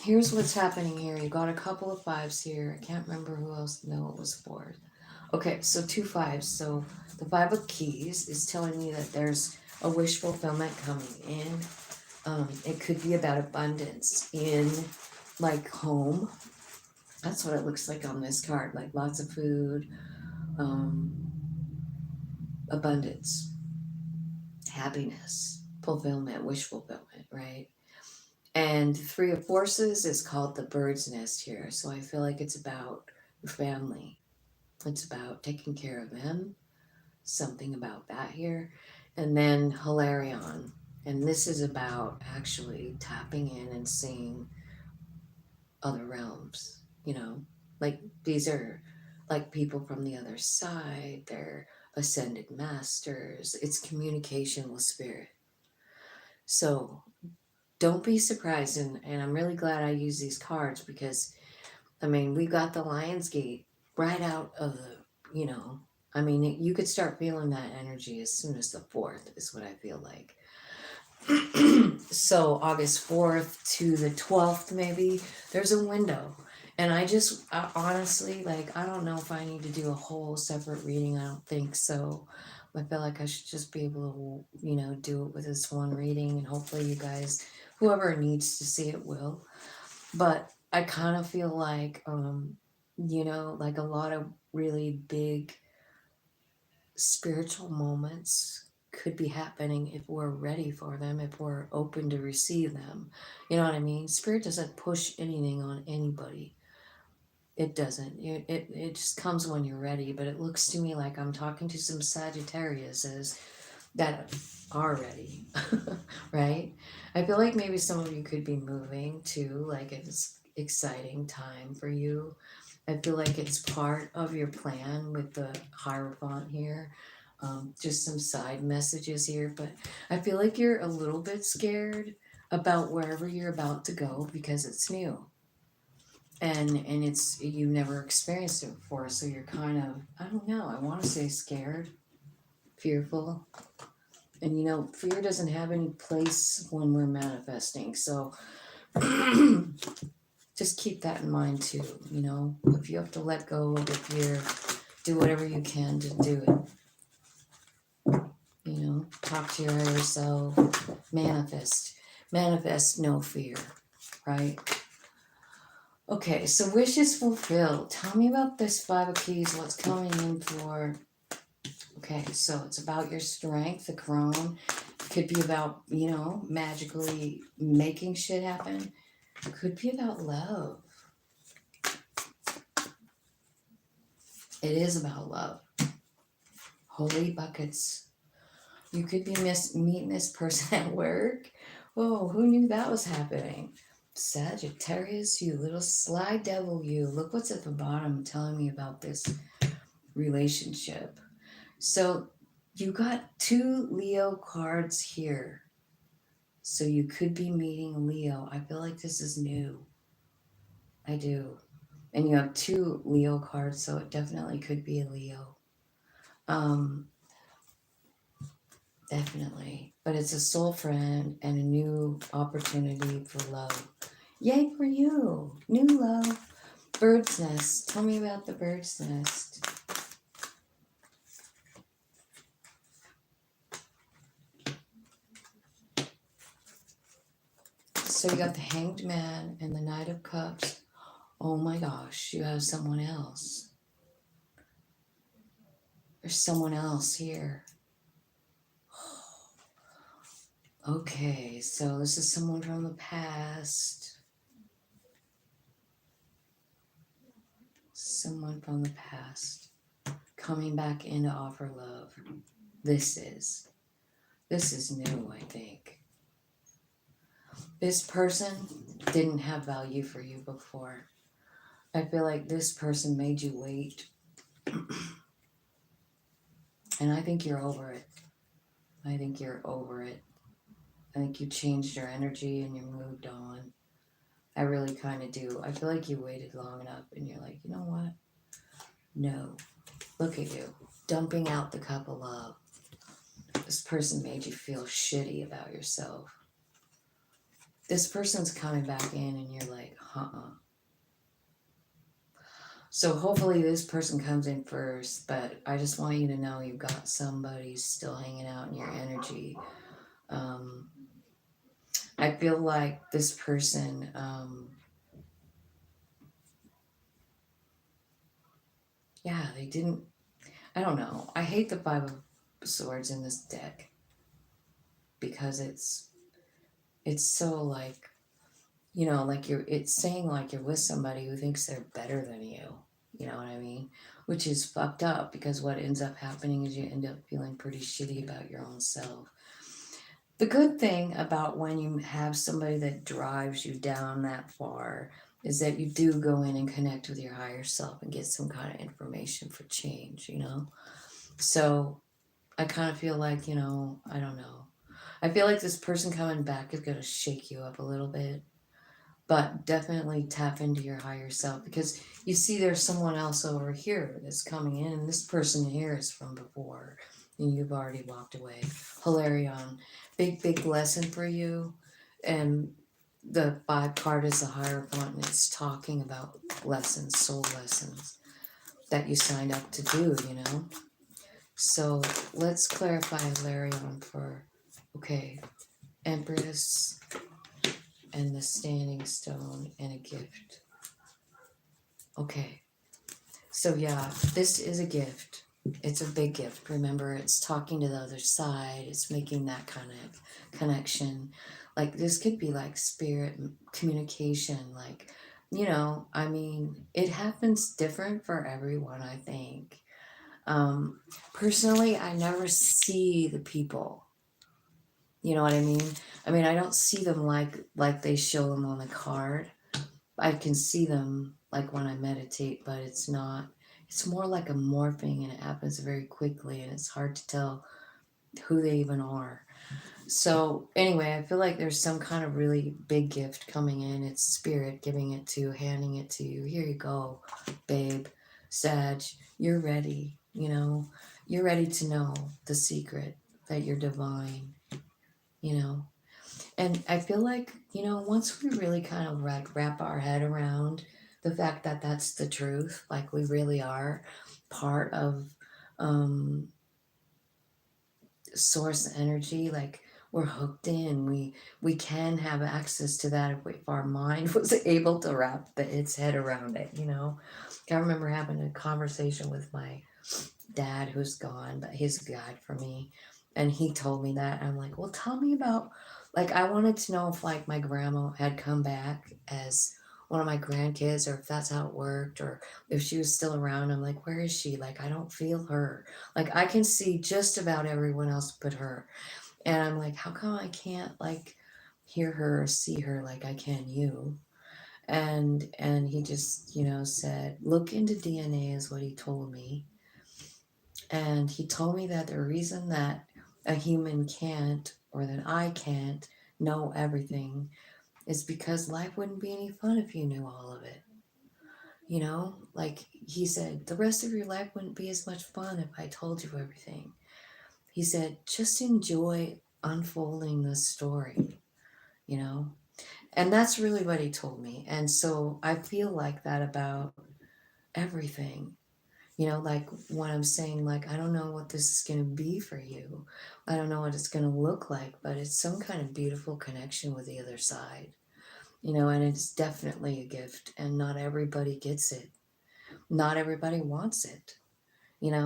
here's what's happening here. You got a couple of 5s here. I can't remember who else. No, it was 4. Okay, so 2 5s. So the 5 of keys is telling me that there's a wish fulfillment coming in. It could be about abundance in like home. That's what it looks like on this card. Like lots of food, abundance, happiness, fulfillment, wish fulfillment, right? And 3 of forces is called the bird's nest here. So I feel like it's about your family. It's about taking care of them. Something about that here. And then Hilarion. And this is about actually tapping in and seeing other realms, you know? Like these are like people from the other side. They're ascended masters. It's communication with spirit. So don't be surprised, and I'm really glad I use these cards because I mean we got the Lionsgate right out of the, you know, I mean you could start feeling that energy as soon as the 4th is what I feel like. So August 4th to the 12th maybe there's a window, and I honestly, like, I don't know if I need to do a whole separate reading. I don't think so. I feel like I should just be able to, you know, do it with this one reading, and hopefully you guys, whoever needs to see it, will. But I kind of feel like, you know, like a lot of really big spiritual moments could be happening if we're ready for them, if we're open to receive them. You know what I mean? Spirit doesn't push anything on anybody. It doesn't. It just comes when you're ready. But it looks to me like I'm talking to some Sagittariuses that are ready, right? I feel like maybe some of you could be moving too. Like it's exciting time for you. I feel like it's part of your plan with the Hierophant here. Just some side messages here, but I feel like you're a little bit scared about wherever you're about to go because it's new. and it's, you've never experienced it before, so you're kind of, I don't know, I want to say scared, fearful. And fear doesn't have any place when we're manifesting. So just keep that in mind too. If you have to let go of the fear, do whatever you can to do it. Talk to your higher self, manifest no fear, right? Okay, so wishes fulfilled. Tell me about this Five of Keys, what's coming in for. Okay, so it's about your strength, the crown. It could be about, magically making shit happen. It could be about love. It is about love. Holy buckets. You could be meeting this person at work. Whoa, who knew that was happening? Sagittarius, you little sly devil, you. Look what's at the bottom telling me about this relationship. So you got 2 Leo cards here. So you could be meeting a Leo. I feel like this is new. I do. And you have 2 Leo cards, so it definitely could be a Leo. Definitely. But it's a soul friend and a new opportunity for love. Yay for you. New love. Bird's nest. Tell me about the bird's nest. So you got the Hanged Man and the Knight of Cups. Oh my gosh, you have someone else. There's someone else here. Okay, so this is someone from the past. Someone from the past coming back in to offer love. This is new, I think. This person didn't have value for you before. I feel like this person made you wait. And I think you're over it. I think you're over it. I think you changed your energy and you moved on. I really kind of do. I feel like you waited long enough and you're like, you know what? No. Look at you. Dumping out the cup of love. This person made you feel shitty about yourself. This person's coming back in and you're like, So hopefully this person comes in first, but I just want you to know you've got somebody still hanging out in your energy. I feel like this person, they didn't, I don't know. I hate the Five of Swords in this deck because it's so like, like it's saying like you're with somebody who thinks they're better than you. You know what I mean? Which is fucked up because what ends up happening is you end up feeling pretty shitty about your own self. The good thing about when you have somebody that drives you down that far is that you do go in and connect with your higher self and get some kind of information for change, So I kind of feel like, I don't know. I feel like this person coming back is going to shake you up a little bit. But definitely tap into your higher self because you see there's someone else over here that's coming in. And this person here is from before and you've already walked away. Hilarion, big lesson for you. And the 5 card is the Hierophant and it's talking about lessons, soul lessons that you signed up to do, So let's clarify Hilarion for, okay, Empress and the Standing Stone and a gift. Okay, so yeah, this is a gift. It's a big gift. Remember, it's talking to the other side. It's making that kind of connection. Like this could be like spirit communication. Like, it happens different for everyone, I think. Personally, I never see the people. You know what I mean? I don't see them like they show them on the card. I can see them like when I meditate, but it's more like a morphing and it happens very quickly and it's hard to tell who they even are. So anyway, I feel like there's some kind of really big gift coming in. It's spirit giving it to, handing it to you. Here you go, babe, Sag, you're ready. You're ready to know the secret that you're divine, you know. And I feel like, once we really kind of wrap our head around the fact that that's the truth, like we really are part of um, source energy, like we're hooked in, we can have access to that if our mind was able to wrap its head around it. I remember having a conversation with my dad who's gone, but he's a guide for me. And he told me that. I'm like, well, tell me about, like, I wanted to know if, like, my grandma had come back as one of my grandkids, or if that's how it worked, or if she was still around. I'm like, where is she? Like, I don't feel her. Like, I can see just about everyone else but her. And I'm like, how come I can't, like, hear her or see her like I can you? And he just, said, look into DNA is what he told me. And he told me that the reason that a human can't, or that I can't, know everything is because life wouldn't be any fun if you knew all of it. Like he said, the rest of your life wouldn't be as much fun if I told you everything. He said, just enjoy unfolding the story, you know? And that's really what he told me. And so I feel like that about everything. Like when I'm saying, like, I don't know what this is going to be for you. I don't know what it's going to look like, but it's some kind of beautiful connection with the other side, and it's definitely a gift, and not everybody gets it. Not everybody wants it,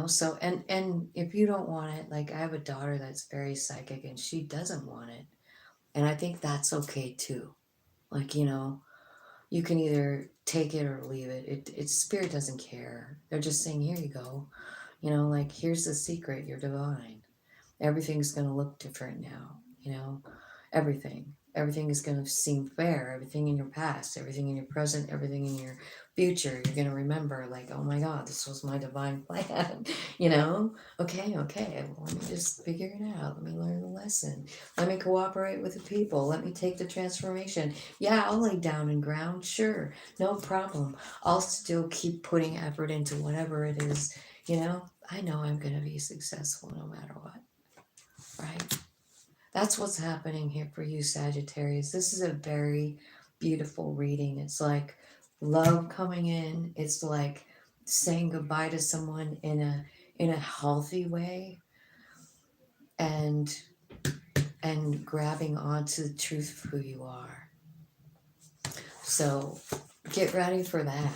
so, and if you don't want it, like, I have a daughter that's very psychic and she doesn't want it. And I think that's okay too. Like, you can either take it or leave it. It's spirit doesn't care. They're just saying, here you go. Like, here's the secret. You're divine. Everything's going to look different now. Everything is going to seem fair. Everything in your past, everything in your present, everything in your future, you're going to remember, like, oh my God, this was my divine plan. Okay, well, let me just figure it out. Let me learn the lesson. Let me cooperate with the people. Let me take the transformation. Yeah, I'll lay down and ground, sure, no problem. I'll still keep putting effort into whatever it is. I know I'm going to be successful no matter what, right? That's what's happening here for you, Sagittarius. This is a very beautiful reading. It's like love coming in. It's like saying goodbye to someone in a healthy way, and grabbing onto the truth of who you are. So get ready for that,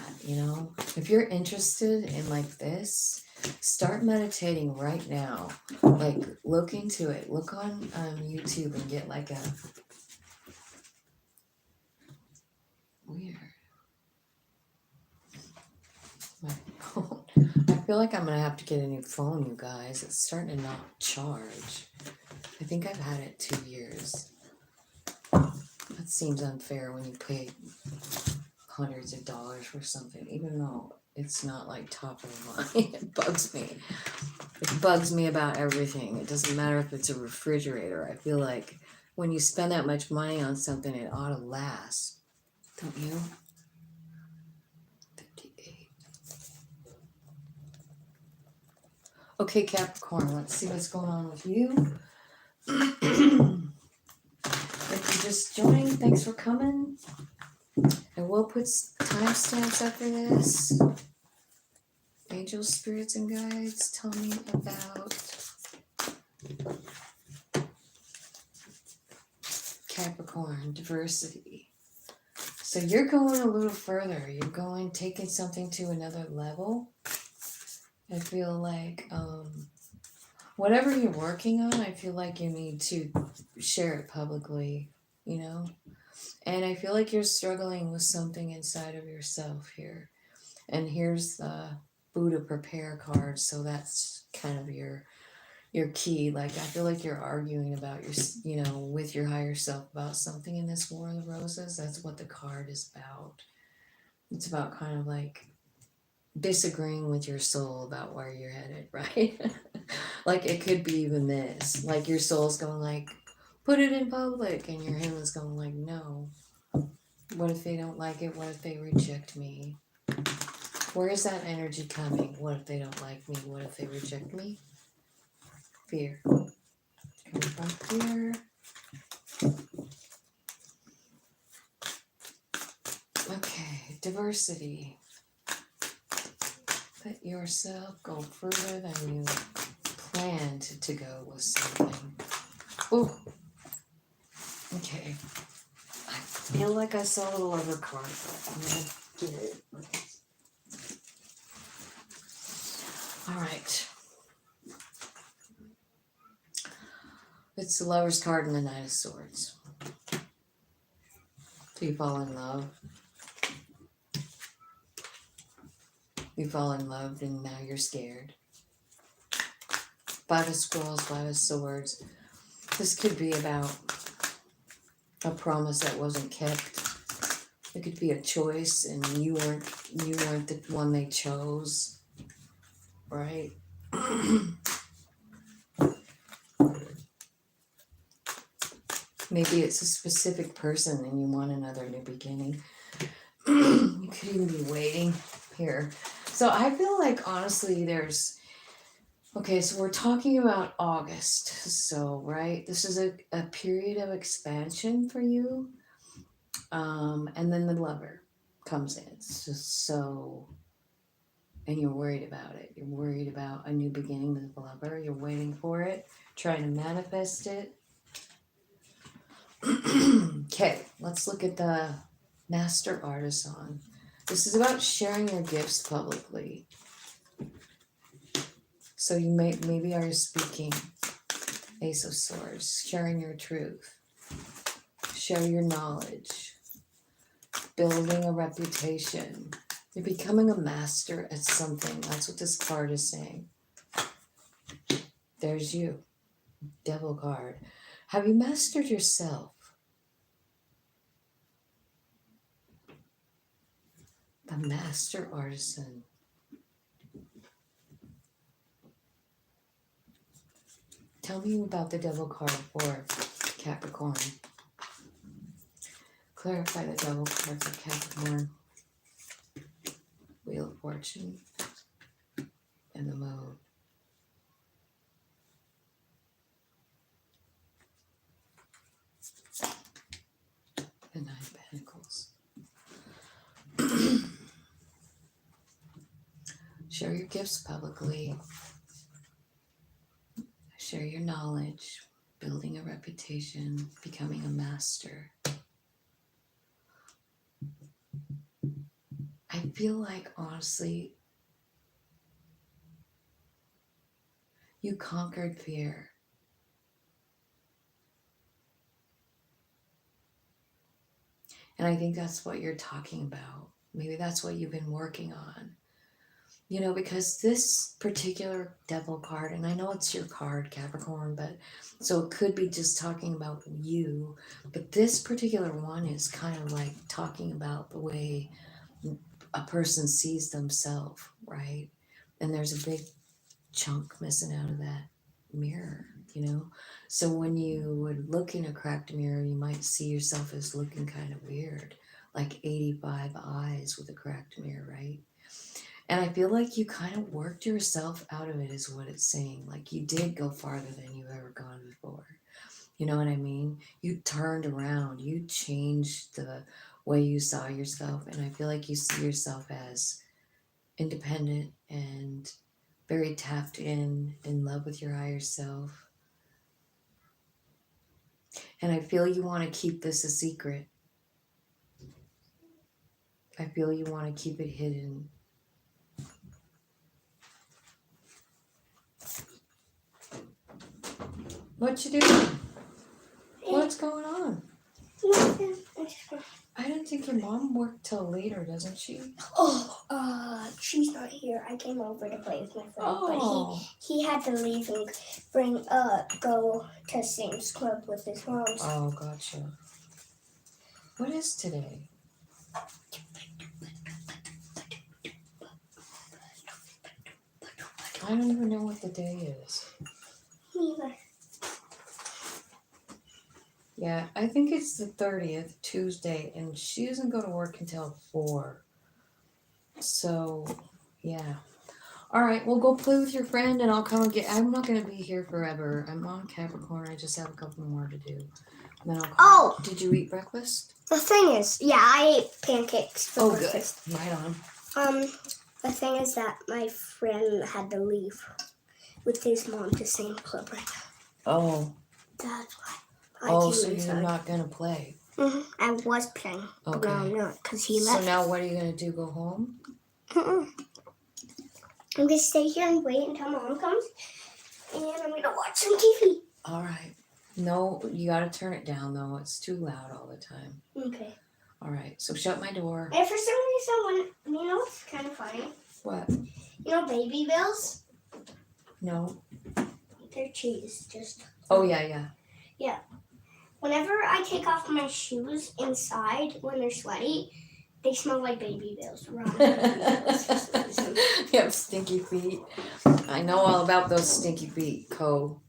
If you're interested in like this, start meditating right now. Like, look into it. Look on YouTube and get like a weird. My phone. I feel like I'm gonna have to get a new phone, you guys. It's starting to not charge. I think I've had it 2 years. That seems unfair when you pay hundreds of dollars for something, even though it's not like top of the line. It bugs me. It bugs me about everything. It doesn't matter if it's a refrigerator. I feel like when you spend that much money on something, it ought to last. Don't you? 58. Okay, Capricorn, let's see what's going on with you. If you're just joining, thanks for coming. I will put timestamps after this. Angels, spirits, and guides, tell me about Capricorn, diversity. So you're going a little further. You're taking something to another level. I feel like whatever you're working on, I feel like you need to share it publicly, And I feel like you're struggling with something inside of yourself here. And here's the Buddha prepare card, so that's kind of your key. Like, I feel like you're arguing about with your higher self about something in this War of the Roses. That's what the card is about. It's about kind of like disagreeing with your soul about where you're headed, right? Like, it could be even this. Like, your soul's going like, Put it in public, and your human's going like, no. What if they don't like it? What if they reject me? Where is that energy coming? What if they don't like me? What if they reject me? Fear. Coming from fear. Okay, diversity. Let yourself go further than you planned to go with something. Oh, okay. I feel like I saw a little other card, but I'm going to get it. All right. It's the Lover's card and the Knight of Swords. So you fall in love. You fall in love and now you're scared. Five of Scrolls, Five of Swords. This could be about a promise that wasn't kept. It could be a choice and you weren't the one they chose. Right? Maybe it's a specific person and you want another new beginning. You could even be waiting here. So I feel like honestly there's okay, so we're talking about August. So, right, this is a period of expansion for you. And then the Lover comes in. So, and you're worried about it. You're worried about a new beginning with the Lover. You're waiting for it, trying to manifest it. Okay, let's look at the Master Artisan. This is about sharing your gifts publicly. So you maybe are speaking. Ace of Swords, sharing your truth, share your knowledge, building a reputation. You're becoming a master at something. That's what this card is saying. There's you, Devil card. Have you mastered yourself? The Master Artisan. Tell me about the Devil card for Capricorn. Clarify the Devil card for Capricorn. Wheel of Fortune and the Moon. The Nine of Pentacles. Share your gifts publicly. Share your knowledge. Building a reputation. Becoming a master. I feel like, honestly, you conquered fear. And I think that's what you're talking about. Maybe that's what you've been working on. You know, because this particular Devil card, and I know it's your card, Capricorn, but so it could be just talking about you. But this particular one is kind of like talking about the way a person sees themselves, right? And there's a big chunk missing out of that mirror, you know? So when you would look in a cracked mirror, you might see yourself as looking kind of weird, like 85 eyes with a cracked mirror, right? And I feel like you kind of worked yourself out of it is what it's saying. Like you did go farther than you've ever gone before. You know what I mean? You turned around. You changed the way you saw yourself. And I feel like you see yourself as independent and very tapped in love with your higher self. And I feel you want to keep this a secret. I feel you want to keep it hidden. What you doing? What's going on? I don't think your mom worked till later, doesn't she? She's not here. I came over to play with my friend, Oh. but he had to leave and go to Sam's Club with his mom. Oh, gotcha. What is today? I don't even know what the day is. Neither. Yeah, I think it's the 30th, Tuesday, and she doesn't go to work until 4. So, yeah. All right, well, go play with your friend, and I'll come and get. I'm not gonna be here forever. I'm on Capricorn. I just have a couple more to do. And then I'll come. Oh, Did you eat breakfast? the thing is, yeah, I ate pancakes for breakfast. Good. Right on. The thing is that my friend had to leave with his mom to sing club right now. Oh. That's why. So you're not gonna play? I was playing, but now I'm not because he So left. now what are you gonna do? Go home? I'm gonna stay here and wait until Mom comes, and I'm gonna watch some TV. All right. No, you gotta turn it down though. It's too loud all the time. Okay. All right. So shut my door. And for some reason, you know what's kind of funny? What? You know baby bills? No. They're cheese, just. Oh yeah. Yeah. Whenever I take off my shoes inside when they're sweaty, they smell like baby bills. You have stinky feet. I know all about those stinky feet, Co.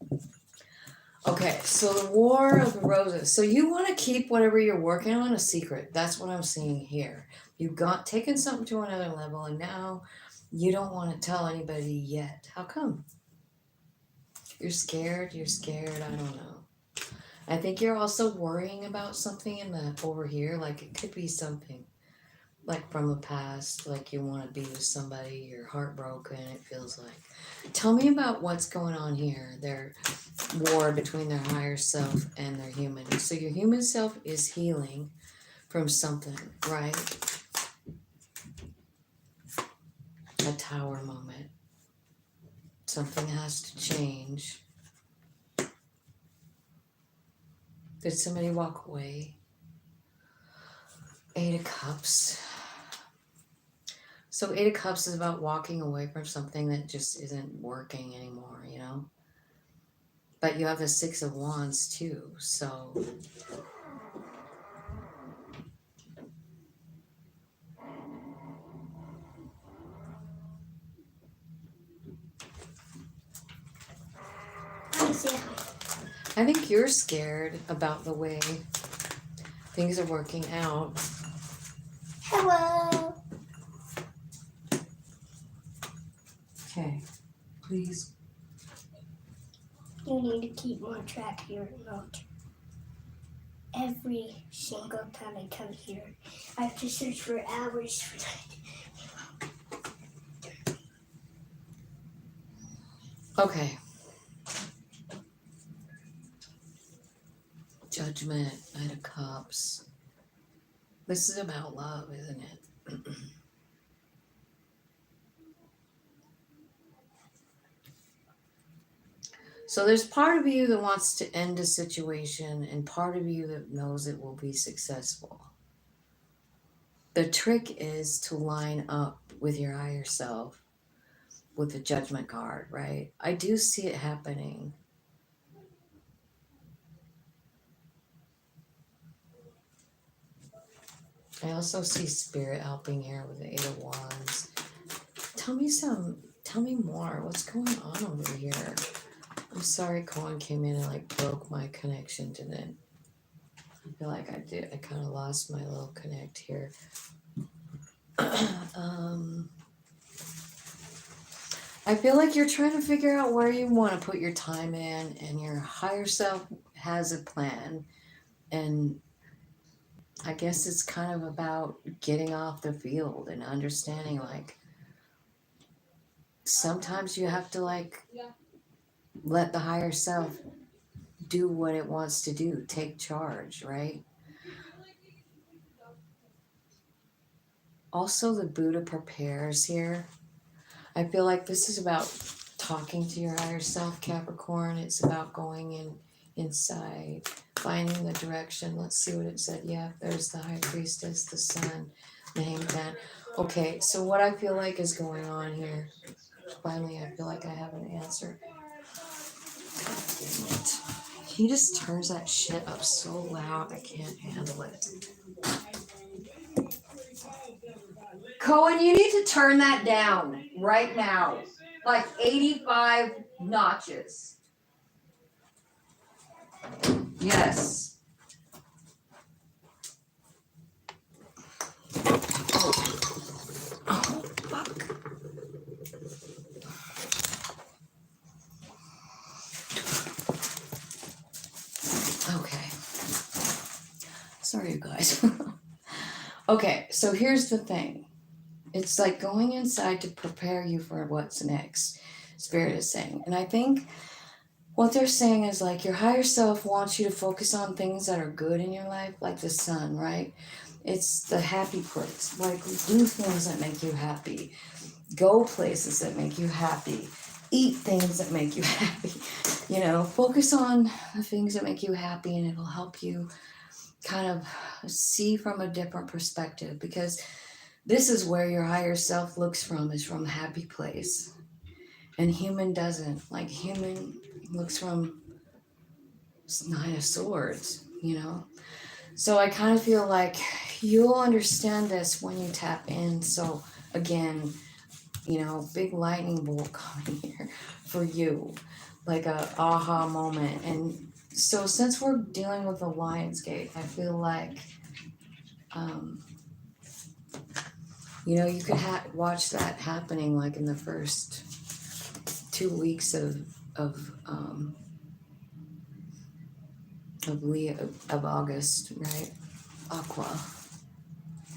Okay, so the War of the Roses. So you want to keep whatever you're working on a secret. That's what I'm seeing here. You've taken something to another level, and now you don't want to tell anybody yet. How come? You're scared. I don't know. I think you're also worrying about something over here. Like it could be something like from the past, like you want to be with somebody, you're heartbroken, it feels like. Tell me about what's going on here. Their war between their higher self and their human. So your human self is healing from something, right? A tower moment. Something has to change. Did somebody walk away? 8 of Cups. So 8 of Cups is about walking away from something that just isn't working anymore, you know? But you have the 6 of Wands too, so... I think you're scared about the way things are working out. Hello. Okay, please. You need to keep more track of your note. Every single time I come here, I have to search for hours for that. Okay. Judgment, 9 of Cups. This is about love, isn't it? So there's part of you that wants to end a situation and part of you that knows it will be successful. The trick is to line up with your higher self with the Judgment card, right? I do see it happening. I also see Spirit helping here with the 8 of Wands. Tell me more. What's going on over here? I'm sorry Cohen came in and like broke my connection, didn't it? I feel like I did. I kind of lost my little connect here. I feel like you're trying to figure out where you want to put your time in, and your higher self has a plan. And I guess it's kind of about getting off the field and understanding, like, sometimes you have to, like, let the higher self do what it wants to do, take charge, right? Also, the Buddha prepares here. I feel like this is about talking to your higher self, Capricorn. It's about going inside, finding the direction. Let's see what it said. Yeah, there's the High Priestess, the Sun, the Hanged Man. Okay, so what I feel like is going on here, finally I feel like I have an answer. God damn it. He just turns that shit up so loud, I can't handle it. Cohen, you need to turn that down right now. Like 85 notches. Yes. Sorry, you guys. Okay, so here's the thing. It's like going inside to prepare you for what's next, Spirit is saying. And I think what they're saying is like your higher self wants you to focus on things that are good in your life, like the sun, right? It's the happy place. Like do things that make you happy. Go places that make you happy. Eat things that make you happy. You know, focus on the things that make you happy and it'll help you kind of see from a different perspective, because this is where your higher self looks from, is from a happy place. And human doesn't. Like human looks from Nine of Swords, you know? So I kind of feel like you'll understand this when you tap in. So again, you know, big lightning bolt coming here for you, like a aha moment. And so since we're dealing with the Lionsgate, I feel like, you know, you could watch that happening like in the first 2 weeks of August, right? Aqua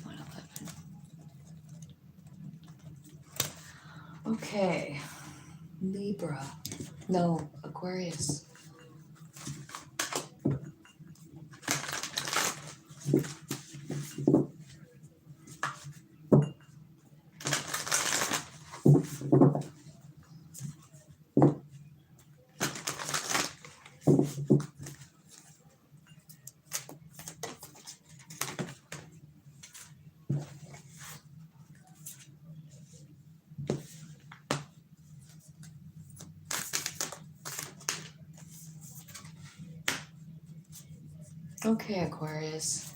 111. Okay, Libra. No, Aquarius. Okay, Aquarius.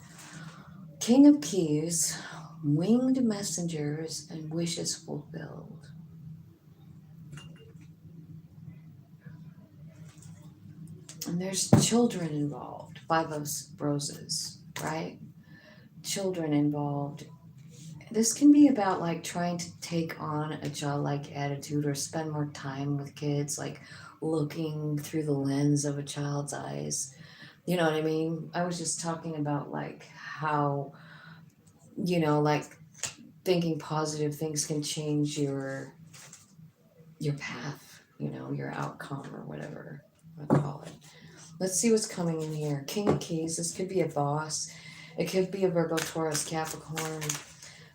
King of Keys, winged messengers, and wishes fulfilled. And there's children involved. Five of Roses, right? Children involved. This can be about like trying to take on a childlike attitude or spend more time with kids, like looking through the lens of a child's eyes. You know what I mean? I was just talking about like how, you know, like thinking positive things can change your path, you know, your outcome or whatever I call it. Let's see what's coming in here. King of Keys. This could be a boss. It could be a Virgo, Taurus, Capricorn.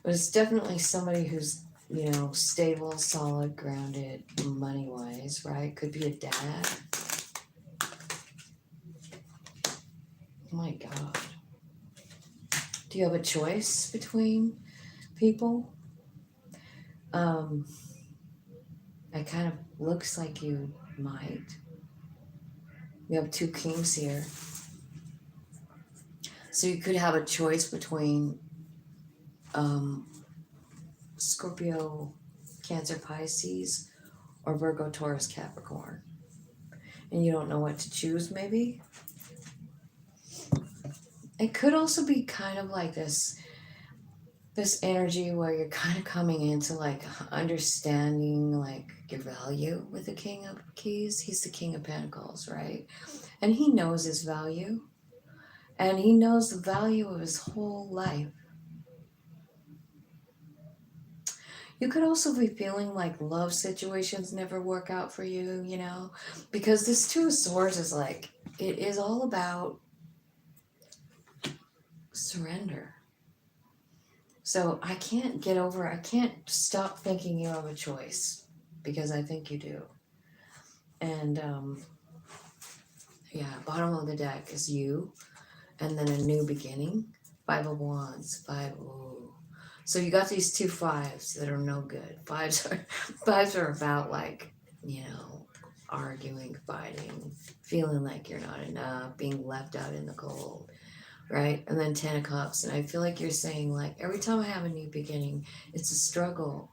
But it's definitely somebody who's, you know, stable, solid, grounded, money-wise, right? Could be a dad. Oh my God. Do you have a choice between people? It kind of looks like you might. We have two kings here. So you could have a choice between Scorpio, Cancer, Pisces, or Virgo, Taurus, Capricorn. And you don't know what to choose, maybe? It could also be kind of like this energy where you're kind of coming into like understanding like your value with the King of Keys. He's the King of Pentacles, right? And he knows his value. And he knows the value of his whole life. You could also be feeling like love situations never work out for you, you know? Because this Two of Swords is like, it is all about surrender. So I can't stop thinking you have a choice, because I think you do. And yeah, bottom of the deck is you, and then a new beginning. Five of Wands, ooh. So you got these two fives that are no good. Fives are about like, you know, arguing, fighting, feeling like you're not enough, being left out in the cold. Right? And then 10 of Cups. And I feel like you're saying, like, every time I have a new beginning, it's a struggle.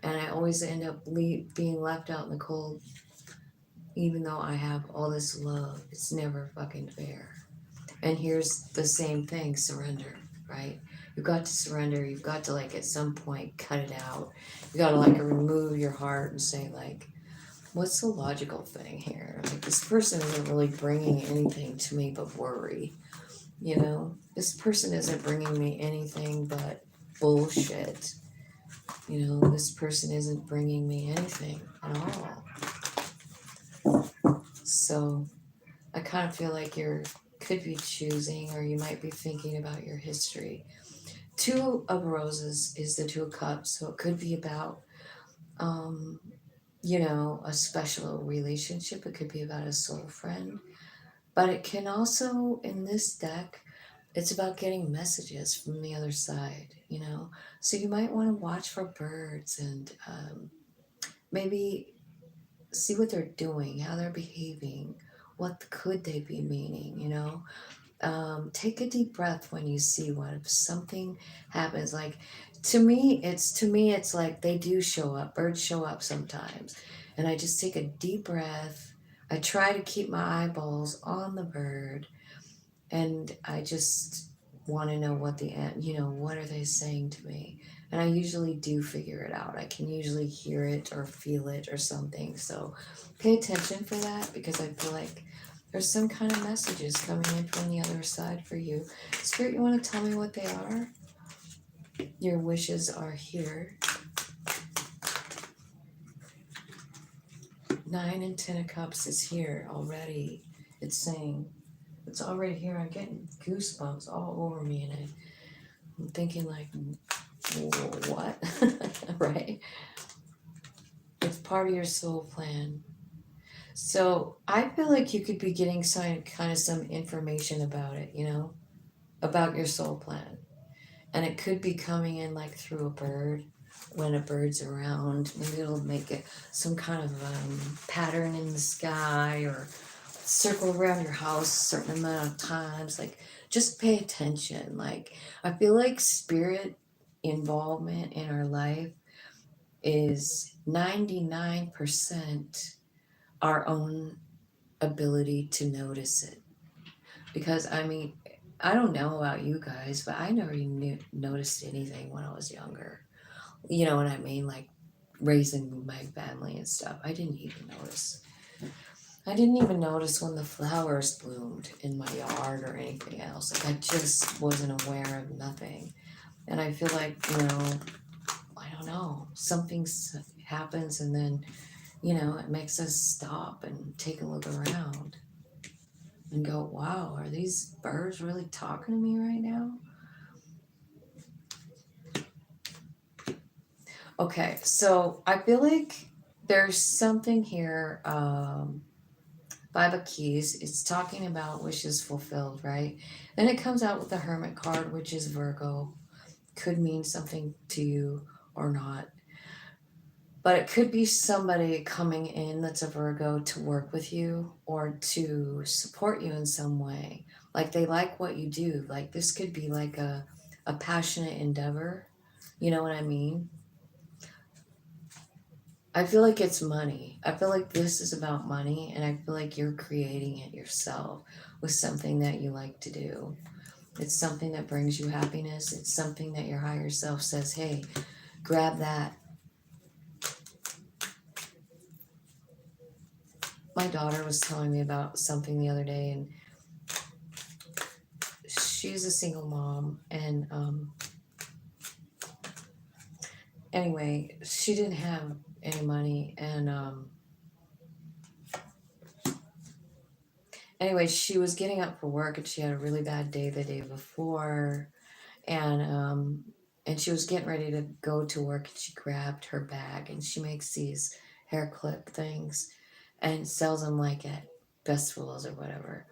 And I always end up being left out in the cold, even though I have all this love. It's never fucking fair. And here's the same thing, surrender, right? You've got to surrender. You've got to, like, at some point, cut it out. You got to, like, remove your heart and say, like, what's the logical thing here? Like, this person isn't really bringing anything to me but worry. You know, this person isn't bringing me anything but bullshit. You know, this person isn't bringing me anything at all. So I kind of feel like you could be choosing, or you might be thinking about your history. Two of roses is the two of cups, so it could be about, um, you know, a special relationship. It could be about a soul friend, but it can also, in this deck, it's about getting messages from the other side, you know. So you might want to watch for birds and maybe see what they're doing, how they're behaving, what could they be meaning, you know. Take a deep breath when you see one. If something happens, like to me it's like they do show up. Birds show up sometimes, and I just take a deep breath. I try to keep my eyeballs on the bird, and I just want to know what you know, what are they saying to me? And I usually do figure it out. I can usually hear it or feel it or something. So pay attention for that, because I feel like there's some kind of messages coming in from the other side for you. Spirit, you want to tell me what they are? Your wishes are here. 9 and 10 of Cups is here already. It's saying it's already here. I'm getting goosebumps all over me, and I'm thinking like, what? Right? It's part of your soul plan. So I feel like you could be getting some information about it, you know, about your soul plan. And it could be coming in like through a bird. When a bird's around, maybe it'll make it some kind of pattern in the sky, or circle around your house a certain amount of times. Like, just pay attention. Like, I feel like spirit involvement in our life is 99% our own ability to notice it. Because, I mean, I don't know about you guys, but I never even noticed anything when I was younger. You know what I mean? Like, raising my family and stuff. I didn't even notice. I didn't even notice when the flowers bloomed in my yard or anything else. Like, I just wasn't aware of nothing. And I feel like, you know, I don't know, something happens, and then, you know, it makes us stop and take a look around and go, wow, are these birds really talking to me right now? Okay, so I feel like there's something here. 5 of Keys, it's talking about wishes fulfilled, right? Then it comes out with the Hermit card, which is Virgo. Could mean something to you or not. But it could be somebody coming in that's a Virgo to work with you or to support you in some way. Like, they like what you do. Like, this could be like a passionate endeavor. You know what I mean? I feel like it's money. I feel like this is about money, and I feel like you're creating it yourself with something that you like to do. It's something that brings you happiness. It's something that your higher self says, hey, grab that. My daughter was telling me about something the other day, and she's a single mom. And anyway, she didn't have any money. And anyway, she was getting up for work, and she had a really bad day the day before. And she was getting ready to go to work, and she grabbed her bag, and she makes these hair clip things and sells them like at festivals or whatever.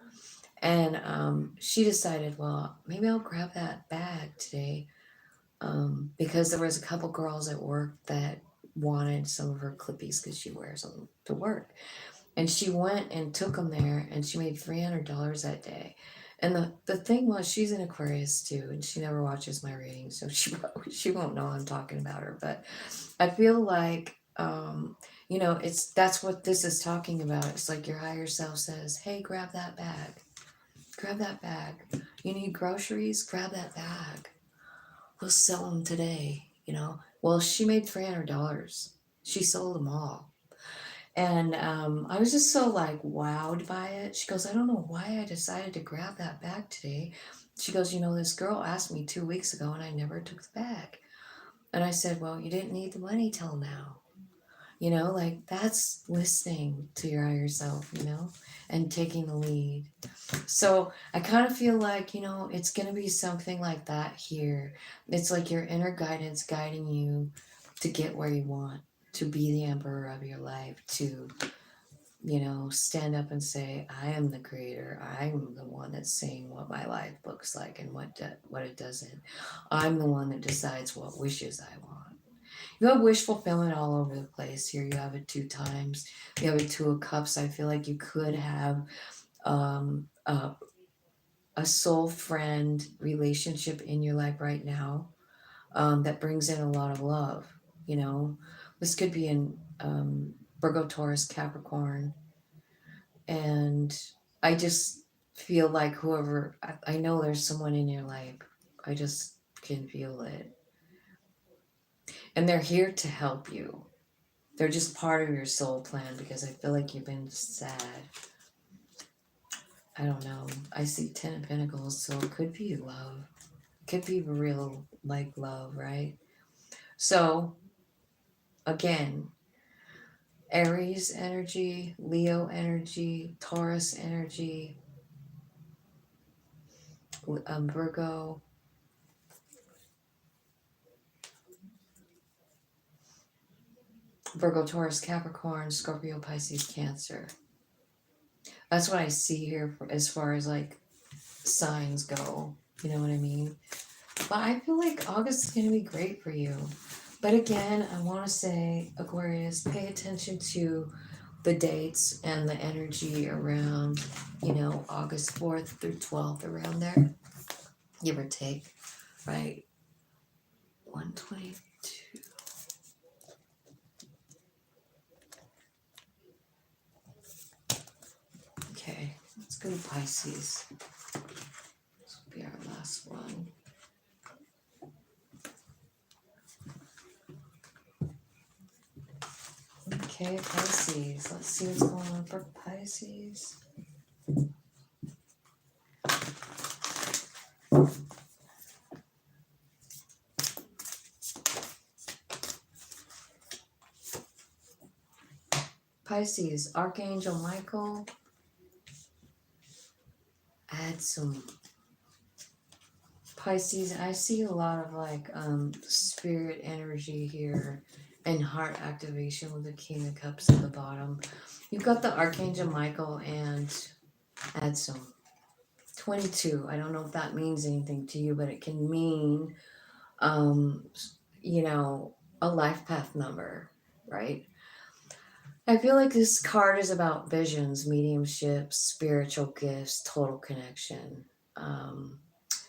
And she decided, well, maybe I'll grab that bag today, because there was a couple girls at work that wanted some of her clippies because she wears them to work. And she went and took them there, and she made $300 that day. And the thing was, she's an Aquarius too, and she never watches my readings, so she won't know I'm talking about her. But I feel like, you know, that's what this is talking about. It's like your higher self says, hey, grab that bag. Grab that bag. You need groceries? Grab that bag. We'll sell them today, you know. Well, she made $300. She sold them all. And I was just so like wowed by it. She goes, I don't know why I decided to grab that bag today. She goes, this girl asked me 2 weeks ago and I never took the bag. And I said, well, you didn't need the money till now. Like that's listening to your higher self, and taking the lead. So I kind of feel like, it's going to be something like that here. It's like your inner guidance guiding you to get where you want, to be the emperor of your life, to, stand up and say, I am the creator. I'm the one that's saying what my life looks like and what it doesn't. I'm the one that decides what wishes I want. You have wish fulfillment all over the place here. You have it 2 times. You have a 2 of cups. I feel like you could have um, a, a soul friend relationship in your life right now that brings in a lot of love. This could be in Virgo, Taurus, Capricorn. And I just feel like I know there's someone in your life. I just can feel it. And they're here to help you. They're just part of your soul plan because I feel like you've been sad. I don't know. I see 10 of Pentacles, so it could be love. It could be real, like love, right? So, again, Aries energy, Leo energy, Taurus energy, Virgo, Taurus, Capricorn, Scorpio, Pisces, Cancer. That's what I see here as far as like signs go. You know what I mean? But I feel like August is going to be great for you. But again, I want to say, Aquarius, pay attention to the dates and the energy around, August 4th through 12th, around there, give or take, right? 122. Okay, let's go to Pisces. This will be our last one. Okay, Pisces. Let's see what's going on for Pisces. Pisces, Archangel Michael. Add some Pisces. I see a lot of like spirit energy here and heart activation with the King of Cups at the bottom. You've got the Archangel Michael and add some 22. I don't know if that means anything to you, but it can mean um, a life path number, right? I feel like this card is about visions, mediumship, spiritual gifts, total connection.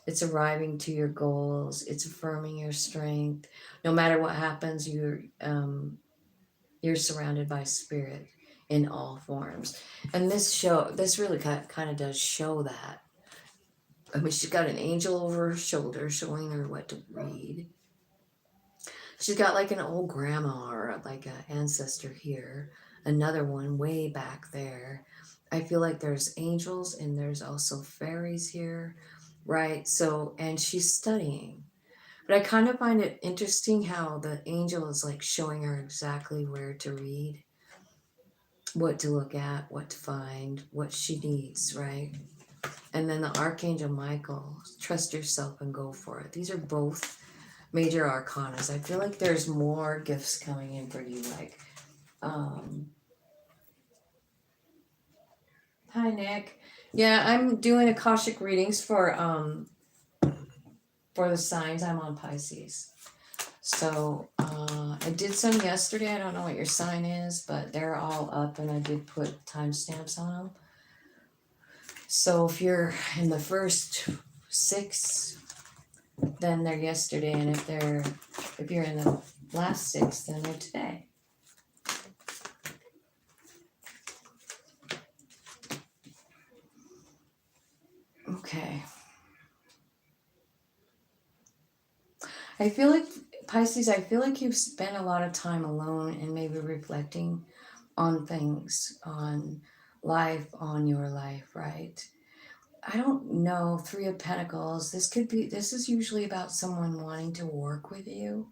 It's arriving to your goals. It's affirming your strength. No matter what happens, you're surrounded by spirit in all forms. And this really kind of does show that. I mean, she's got an angel over her shoulder showing her what to read. She's got like an old grandma or like an ancestor here. Another one way back there. I feel like there's angels and there's also fairies here, right? So, and she's studying. But I kind of find it interesting how the angel is like showing her exactly where to read, what to look at, what to find, what she needs, right? And then the Archangel Michael, trust yourself and go for it. These are both major arcanas. I feel like there's more gifts coming in for you. Like, hi Nick. Yeah, I'm doing Akashic readings for the signs. I'm on Pisces. So I did some yesterday. I don't know what your sign is, but they're all up and I did put timestamps on them. So if you're in the first 6, then they're yesterday, and if you're in the last 6, then they're today. Okay. I feel like Pisces, you've spent a lot of time alone and maybe reflecting on things, on life, on your life, right? I don't know, Three of Pentacles, this is usually about someone wanting to work with you,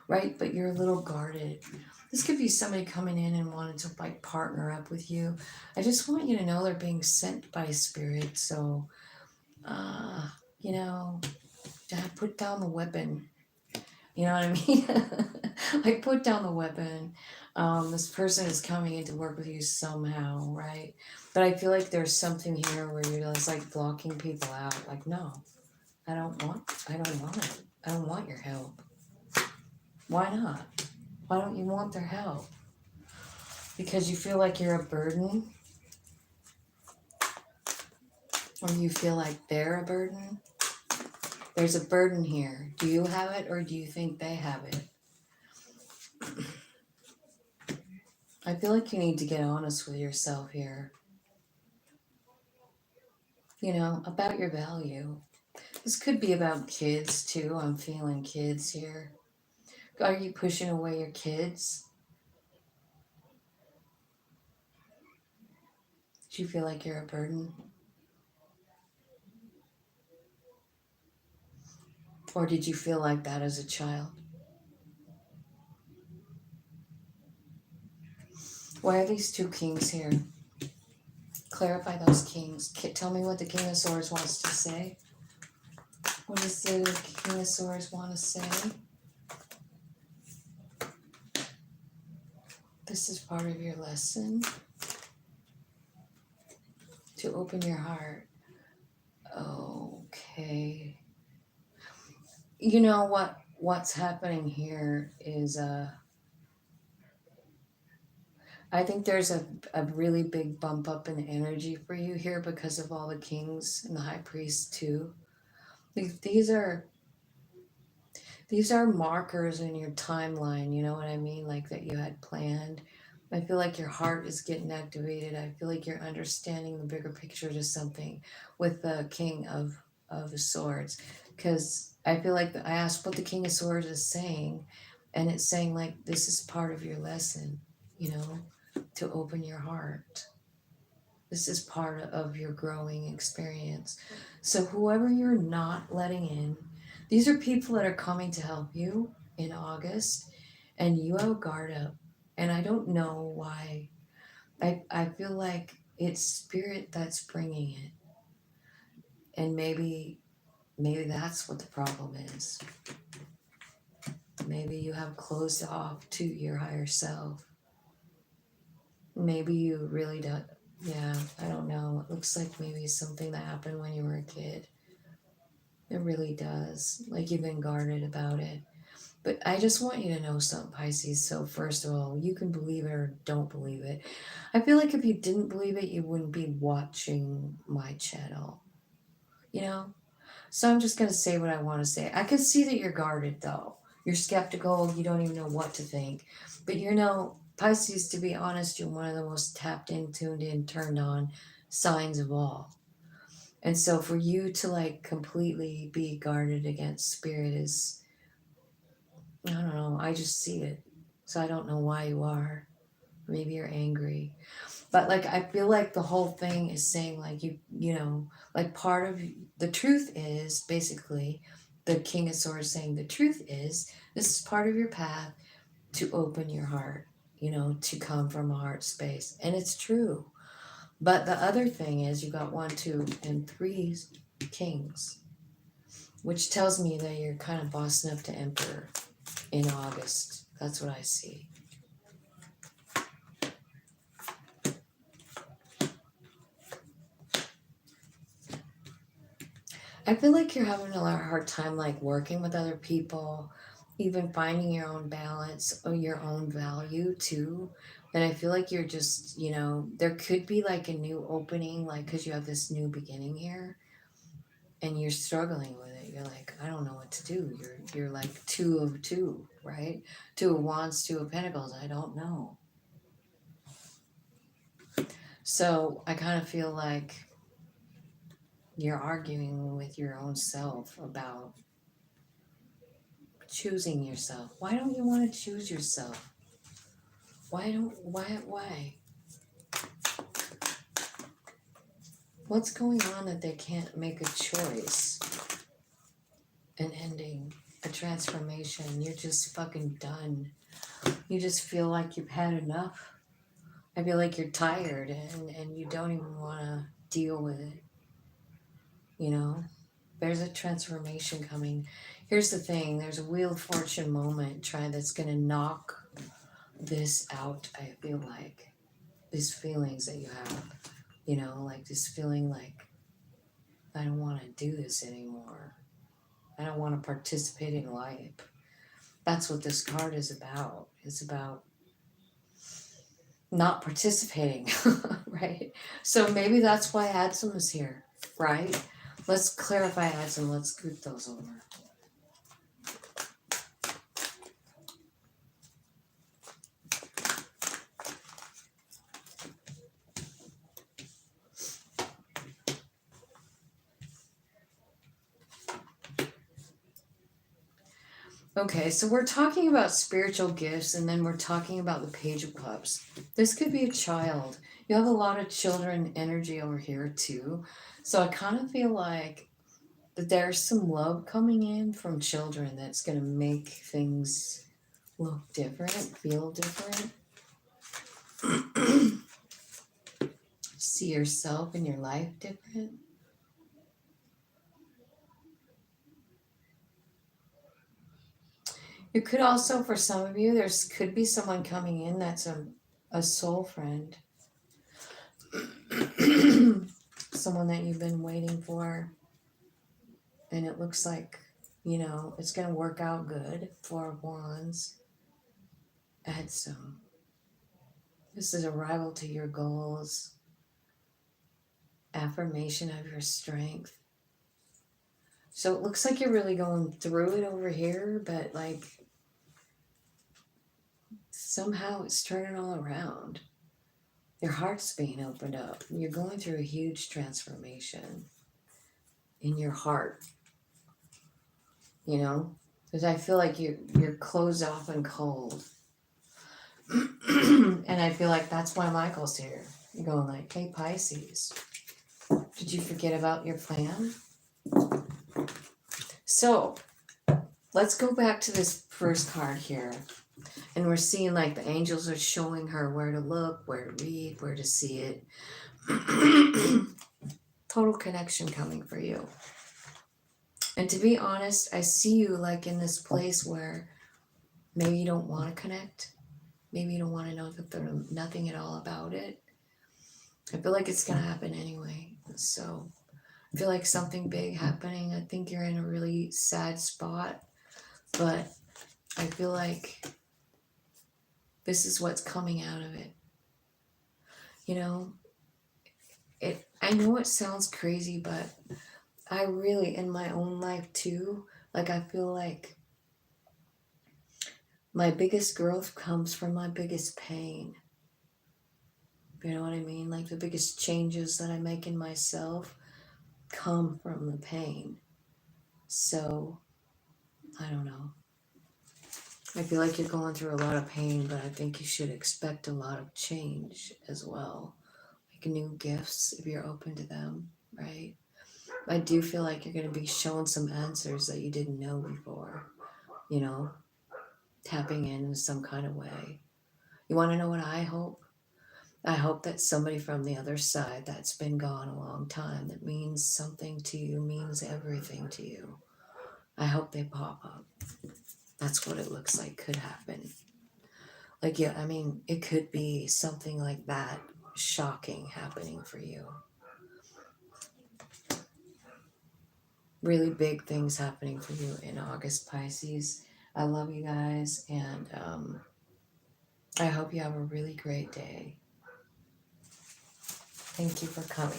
right? But you're a little guarded. This could be somebody coming in and wanting to like partner up with you. I just want you to know they're being sent by spirit. So, uh, you know, put down the weapon. You know what I mean? Like, put down the weapon. This person is coming in to work with you somehow, right? But I feel like there's something here where you're just like blocking people out. Like, no, I don't want it. I don't want your help. Why not? Why don't you want their help? Because you feel like you're a burden? Or you feel like they're a burden? There's a burden here. Do you have it or do you think they have it? I feel like you need to get honest with yourself here. You know, about your value. This could be about kids too. I'm feeling kids here. Are you pushing away your kids? Do you feel like you're a burden? Or did you feel like that as a child? Why are these two kings here? Clarify those kings. Tell me what the King of Swords wants to say. What does the King of Swords want to say? This is part of your lesson. To open your heart. Okay. You know what's happening here is I think there's a really big bump up in energy for you here because of all the kings and the high priest too. These are markers in your timeline, you know what I mean? Like that you had planned. I feel like your heart is getting activated. I feel like you're understanding the bigger picture to something with the King of Swords. Because I feel like I asked what the King of Swords is saying, and it's saying like this is part of your lesson, you know, to open your heart. This is part of your growing experience. So whoever you're not letting in, these are people that are coming to help you in August, and you have a guard up. And I don't know why. I feel like it's spirit that's bringing it. And maybe that's what the problem is. Maybe you have closed off to your higher self. Maybe you really don't. Yeah, I don't know. It looks like maybe something that happened when you were a kid. It really does. Like you've been guarded about it. But I just want you to know something, Pisces. So, first of all, you can believe it or don't believe it. I feel like if you didn't believe it, you wouldn't be watching my channel. You know? So, I'm just going to say what I want to say. I can see that you're guarded, though. You're skeptical. You don't even know what to think. But you know, Pisces, to be honest, you're one of the most tapped in, tuned in, turned on signs of all. And so for you to like completely be guarded against spirit is, I don't know, I just see it. So I don't know why you are. Maybe you're angry. But like I feel like the whole thing is saying like you know, like part of the truth is basically the King of Swords saying the truth is this is part of your path to open your heart, you know, to come from a heart space. And it's true. But the other thing is you got 1, 2, and 3 kings, which tells me that you're kind of bossing up to Emperor in August. That's what I see. I feel like you're having a hard time like working with other people, even finding your own balance or your own value too. And I feel like you're just, you know, there could be like a new opening, like because you have this new beginning here and you're struggling with it. You're like, I don't know what to do. You're like 2 of 2, right? 2 of Wands, 2 of Pentacles. I don't know. So I kind of feel like you're arguing with your own self about choosing yourself. Why don't you want to choose yourself? Why? What's going on that they can't make a choice? An ending, a transformation. You're just fucking done. You just feel like you've had enough. I feel like you're tired and you don't even want to deal with it. You know? There's a transformation coming. Here's the thing, there's a Wheel of Fortune moment that's going to knock this out, I feel like. These feelings that you have. You know, like this feeling like, I don't want to do this anymore. I don't want to participate in life. That's what this card is about. It's about not participating, right? So maybe that's why Adsum is here, right? Let's clarify Adsum. Let's scoot those over. Okay, so we're talking about spiritual gifts, and then we're talking about the Page of Cups. This could be a child. You have a lot of children energy over here too. So I kind of feel like that there's some love coming in from children that's going to make things look different, feel different. See yourself in your life different. You could also, for some of you, could be someone coming in that's a soul friend. Someone that you've been waiting for. And it looks like, you know, it's going to work out good. 4 of Wands. Add some. This is a rival to your goals. Affirmation of your strength. So it looks like you're really going through it over here, but like somehow it's turning all around. Your heart's being opened up. You're going through a huge transformation in your heart. You know? Because I feel like you're closed off and cold. And I feel like that's why Michael's here. You're going like, hey, Pisces, did you forget about your plan? So let's go back to this first card here. And we're seeing like the angels are showing her where to look, where to read, where to see it. Total connection coming for you. And to be honest, I see you like in this place where maybe you don't want to connect. Maybe you don't want to know that there's nothing at all about it. I feel like it's going to happen anyway. So I feel like something big happening. I think you're in a really sad spot. But I feel like this is what's coming out of it. You know, I know it sounds crazy, but I really, in my own life too, like I feel like my biggest growth comes from my biggest pain. You know what I mean? Like the biggest changes that I make in myself come from the pain. So, I don't know. I feel like you're going through a lot of pain, but I think you should expect a lot of change as well. Like new gifts if you're open to them, right? I do feel like you're going to be shown some answers that you didn't know before, you know, tapping in some kind of way. You want to know what I hope? I hope that somebody from the other side that's been gone a long time, that means something to you, means everything to you. I hope they pop up. That's what it looks like could happen. Like, yeah, I mean, it could be something like that shocking happening for you. Really big things happening for you in August, Pisces. I love you guys, and I hope you have a really great day. Thank you for coming.